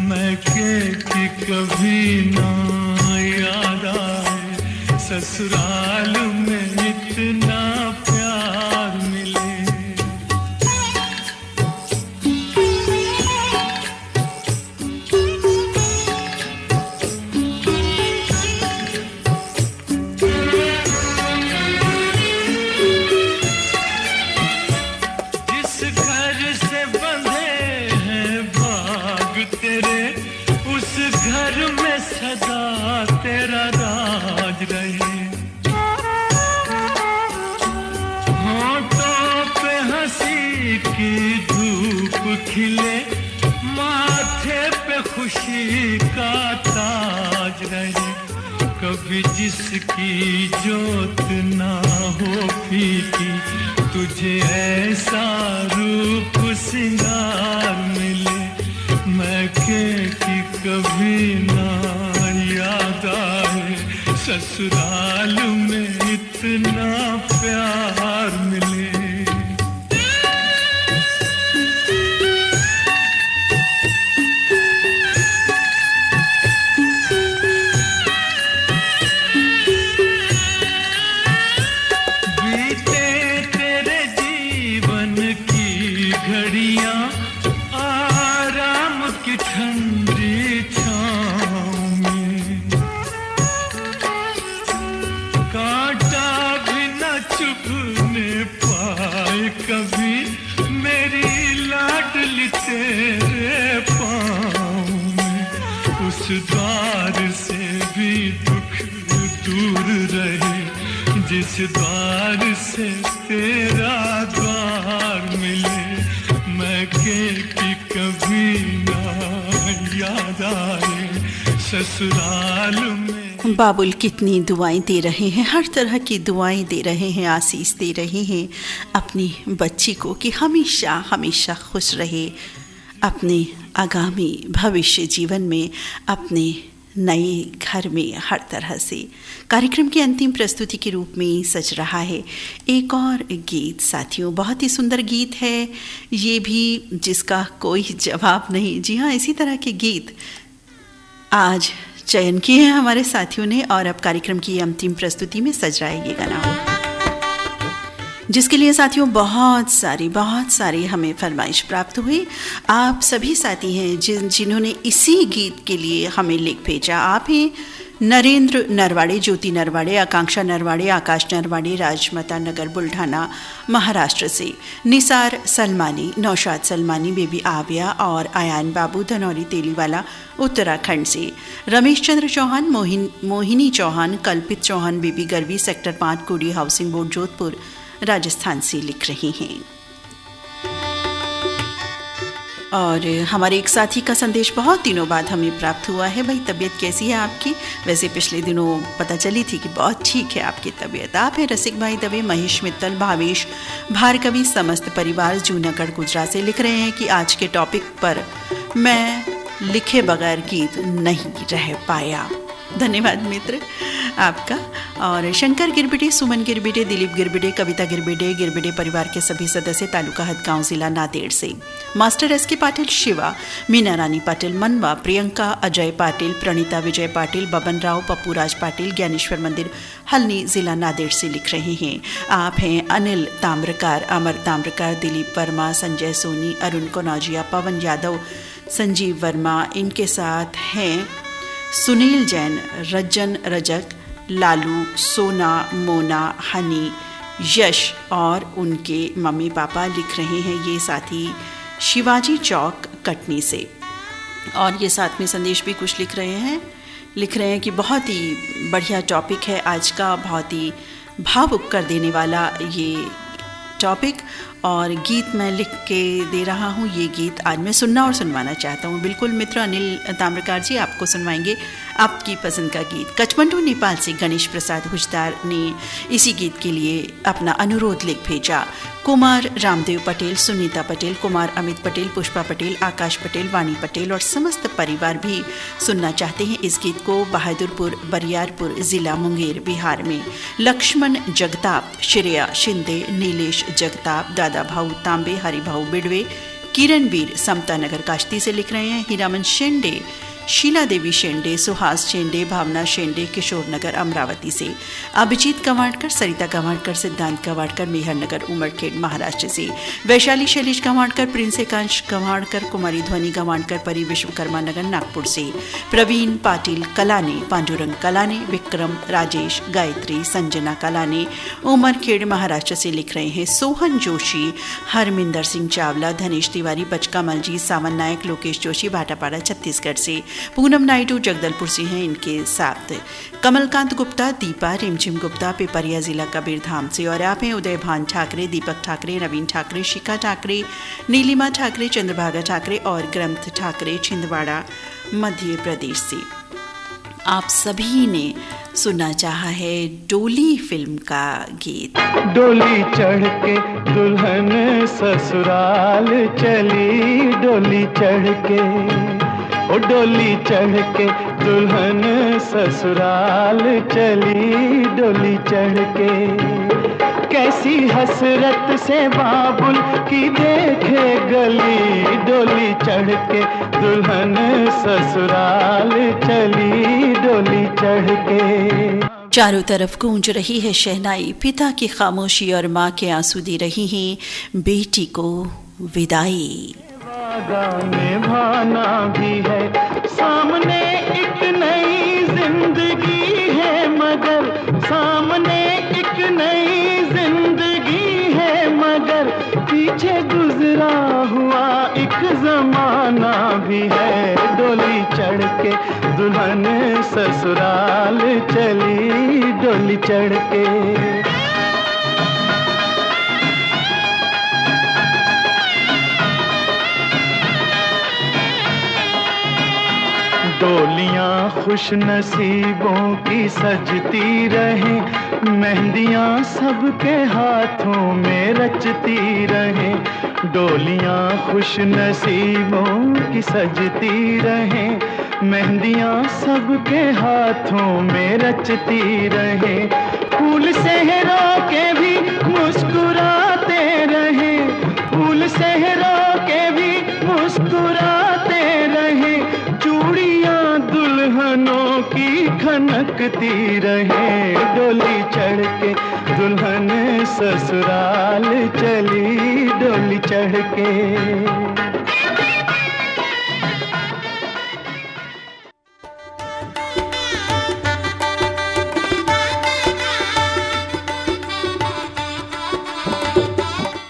मैं कि कभी ना याद आए ससुराल में इतना प्यार मिले। जिस घर से बंधे हैं बाग तेरे, उस घर में सदा तेरा राज रहे। होठों पे हंसी की धूप खिले, माथे पे खुशी का ताज रहे। कभी जिसकी जोत ना हो फीकी, तुझे ऐसा रूप सिंगार मिले। मैं कि कभी ना याद आए ससुराल में इतना प्यार मिले। बीते तेरे जीवन की चुभने पाए कभी मेरी लाडली तेरे पाँव में, उस द्वार से भी दुख दूर रहे जिस द्वार से तेरा द्वार मिले। मैं कि कभी ना याद आए ससुराल में।
बाबुल कितनी दुआएं दे रहे हैं, हर तरह की दुआएं दे रहे हैं, आशीष दे रहे हैं अपनी बच्ची को कि हमेशा हमेशा खुश रहे अपने आगामी भविष्य जीवन में, अपने नए घर में। हर तरह से कार्यक्रम की अंतिम प्रस्तुति के रूप में सज रहा है एक और गीत साथियों। बहुत ही सुंदर गीत है ये भी, जिसका कोई जवाब नहीं। जी हाँ, इसी तरह के गीत आज चयन किए हैं हमारे साथियों ने और अब कार्यक्रम की अंतिम प्रस्तुति में सज रहा है ये गाना, जिसके लिए साथियों बहुत सारी हमें फरमाइश प्राप्त हुई। आप सभी साथी हैं जिन्होंने इसी गीत के लिए हमें लिख भेजा। आप हैं नरेंद्र नरवाड़े, ज्योति नरवाड़े, आकांक्षा नरवाड़े, आकाश नरवाड़े, राजमाता नगर बुल्ढाना महाराष्ट्र से, निसार सलमानी, नौशाद सलमानी, बेबी आविया और आयान बाबू धनौरी तेलीवाला उत्तराखंड से, रमेश चंद्र चौहान, मोहिनी चौहान, कल्पित चौहान, बेबी गर्वी, सेक्टर 5 कोडी हाउसिंग बोर्ड जोधपुर राजस्थान से लिख रही हैं। और हमारे एक साथी का संदेश बहुत दिनों बाद हमें प्राप्त हुआ है। भाई तबीयत कैसी है आपकी? वैसे पिछले दिनों पता चली थी कि बहुत ठीक है आपकी तबीयत। आप हैं रसिक भाई दवे, महेश मित्तल, भावेश, भार्गवी, समस्त परिवार जूनागढ़ गुजरात से लिख रहे हैं कि आज के टॉपिक पर मैं लिखे बगैर गीत नहीं रह पाया। धन्यवाद मित्र आपका। और शंकर गिरबिडे, सुमन गिरबिडे, दिलीप गिरबिडे, कविता गिरबिडे, गिरबिडे परिवार के सभी सदस्य, तालुका हदगांव, जिला नांदेड़ से, मास्टर एस के पाटिल, शिवा, मीना रानी पाटिल, मनवा, प्रियंका, अजय पाटिल, प्रणीता विजय पाटिल, बबन राव, पप्पू राज पाटिल, ज्ञानेश्वर मंदिर, हल्नी, जिला नांदेड़ से लिख रहे हैं। आप हैं अनिल ताम्रकार, अमर ताम्रकार, दिलीप वर्मा, संजय सोनी, अरुण कनौजिया, पवन यादव, संजीव वर्मा। इनके साथ हैं सुनील जैन, रज्जन रजक, लालू, सोना, मोना, हनी, यश और उनके मम्मी पापा लिख रहे हैं। ये साथी शिवाजी चौक कटनी से। और ये साथ में संदेश भी कुछ लिख रहे हैं कि बहुत ही बढ़िया टॉपिक है आज का, बहुत ही भावुक कर देने वाला ये टॉपिक, और गीत मैं लिख के दे रहा हूँ। ये गीत आज मैं सुनना और सुनवाना चाहता हूँ। बिल्कुल मित्र अनिल ताम्रकार जी, आपको सुनवाएंगे आपकी पसंद का गीत। कठमांडू नेपाल से गणेश प्रसाद हुजदार ने इसी गीत के लिए अपना अनुरोध लिख भेजा। कुमार रामदेव पटेल, सुनीता पटेल, कुमार अमित पटेल, पुष्पा पटेल, आकाश पटेल, वाणी पटेल और समस्त परिवार भी सुनना चाहते हैं इस गीत को। बहादुरपुर, बरियारपुर, जिला मुंगेर, बिहार में लक्ष्मण जगताप, श्रेया शिंदे, नीलेश जगताप, दादा भाऊ तांबे, हरिभाऊ बिडवे, किरण वीर, समता नगर काश्ती से लिख रहे हैं। हीरामन शेंडे, शीला देवी शेंडे, सुहास शेंडे, भावना शेंडे, किशोर नगर अमरावती से, अभिजीत कवाड़कर, सरिता कवाड़कर, सिद्धांत कवाड़कर, मेहर नगर उमरखेड़ महाराष्ट्र से, वैशाली शैलेश कवाड़कर, प्रिंस एकांश कवाड़कर, कुमारी ध्वनि कवाड़कर, परी विश्वकर्मा नगर नागपुर से, प्रवीण पाटिल कलाने, पांडुरंग कलाने, विक्रम, राजेश, गायत्री, संजना कलाने उमरखेड़ महाराष्ट्र से लिख रहे हैं। सोहन जोशी, हरमिंदर सिंह चावला, धनेश तिवारी, बचका मलजीत, सावन नायक, लोकेश जोशी, भाटापाड़ा छत्तीसगढ़ से, पूनम नायडू जगदलपुर से हैं इनके साथ, कमलकांत गुप्ता, दीपा, रिमझिम गुप्ता, पिपरिया जिला कबीरधाम से, और आप हैं उदय भान ठाकरे, दीपक ठाकरे, नवीन ठाकरे, शिखा ठाकरे, नीलिमा ठाकरे, चंद्रभागा ठाकरे और ग्रंथ ठाकरे, छिंदवाड़ा मध्य प्रदेश से। आप सभी ने सुनना चाहा है डोली फिल्म का गीत।
डोली चढ़ के दुल्हन ससुराल चली, डोली चढ़ के, ओ डोली चढ़ के दुल्हन ससुराल चली, डोली चढ़ के। कैसी हसरत से बाबुल की देखे गली, डोली चढ़ के दुल्हन ससुराल चली, डोली चढ़ के।
चारों तरफ गूंज रही है शहनाई, पिता की खामोशी और माँ के आंसू दे रही हैं बेटी को विदाई।
निभाना भी है, सामने एक नई जिंदगी है, मगर सामने एक नई जिंदगी दुल्हन ससुराल चली डोली चढ़ के। डोलियां खुश नसीबों की सजती रहे, मेहंदियां सबके हाथों में रचती रहे। डोलियां खुश नसीबों की सजती रहे, मेहंदियां सबके हाथों में रचती रहे। फूल सहरा के भी मुस्कुराते रहे, फूल सहरा के भी मुस्कुराते रहे। चूड़ियां दुल्हनों की खनकती रहे, डोली चढ़ के दुल्हन ससुराल चली डोली चढ़ के।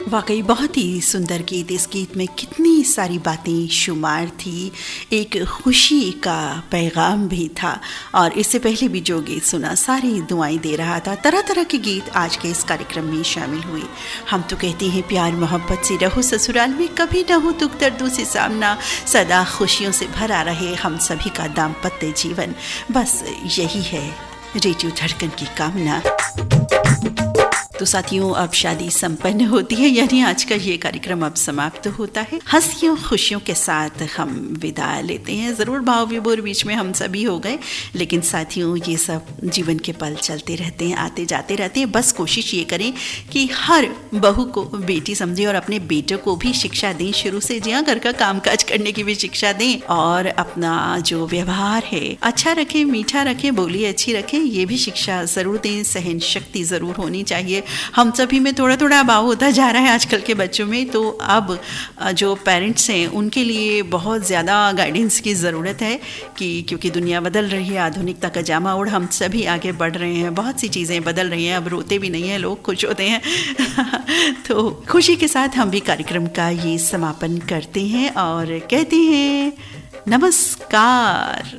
वाकई बहुत ही सुंदर गीत। इस गीत में कितनी सारी बातें शुमार थी, एक खुशी का पैगाम भी था। और इससे पहले भी जो गीत सुना सारी दुआएं दे रहा था। तरह तरह के गीत आज के इस कार्यक्रम में शामिल हुए। हम तो कहते हैं प्यार मोहब्बत से रहो ससुराल में, कभी न हो दुख दर्दों से सामना, सदा खुशियों से भरा रहे हम सभी का दाम्पत्य जीवन। बस यही है रेडियो धड़कन की कामना। तो साथियों, अब शादी संपन्न होती है, यानी आज का ये कार्यक्रम अब समाप्त होता है। हंसियों खुशियों के साथ हम विदा लेते हैं। ज़रूर भाव विभोर बीच में हम सभी हो गए, लेकिन साथियों ये सब जीवन के पल चलते रहते हैं, आते जाते रहते हैं। बस कोशिश ये करें कि हर बहू को बेटी समझें और अपने बेटों को भी शिक्षा दें, शुरू से जी हाँ, घर का कामकाज करने की भी शिक्षा दें और अपना जो व्यवहार है अच्छा रखें, मीठा रखें, बोली अच्छी रखें, ये भी शिक्षा ज़रूर दें। सहन शक्ति ज़रूर होनी चाहिए। हम सभी में थोड़ा थोड़ा अभाव होता जा रहा है आजकल के बच्चों में, तो अब जो पेरेंट्स हैं उनके लिए बहुत ज़्यादा गाइडेंस की ज़रूरत है कि क्योंकि दुनिया बदल रही है, आधुनिकता का जामा ओढ़ हम सभी आगे बढ़ रहे हैं, बहुत सी चीज़ें बदल रही हैं। अब रोते भी नहीं हैं लोग, खुश होते हैं। तो खुशी के साथ हम भी कार्यक्रम का ये समापन करते हैं और कहते हैं नमस्कार।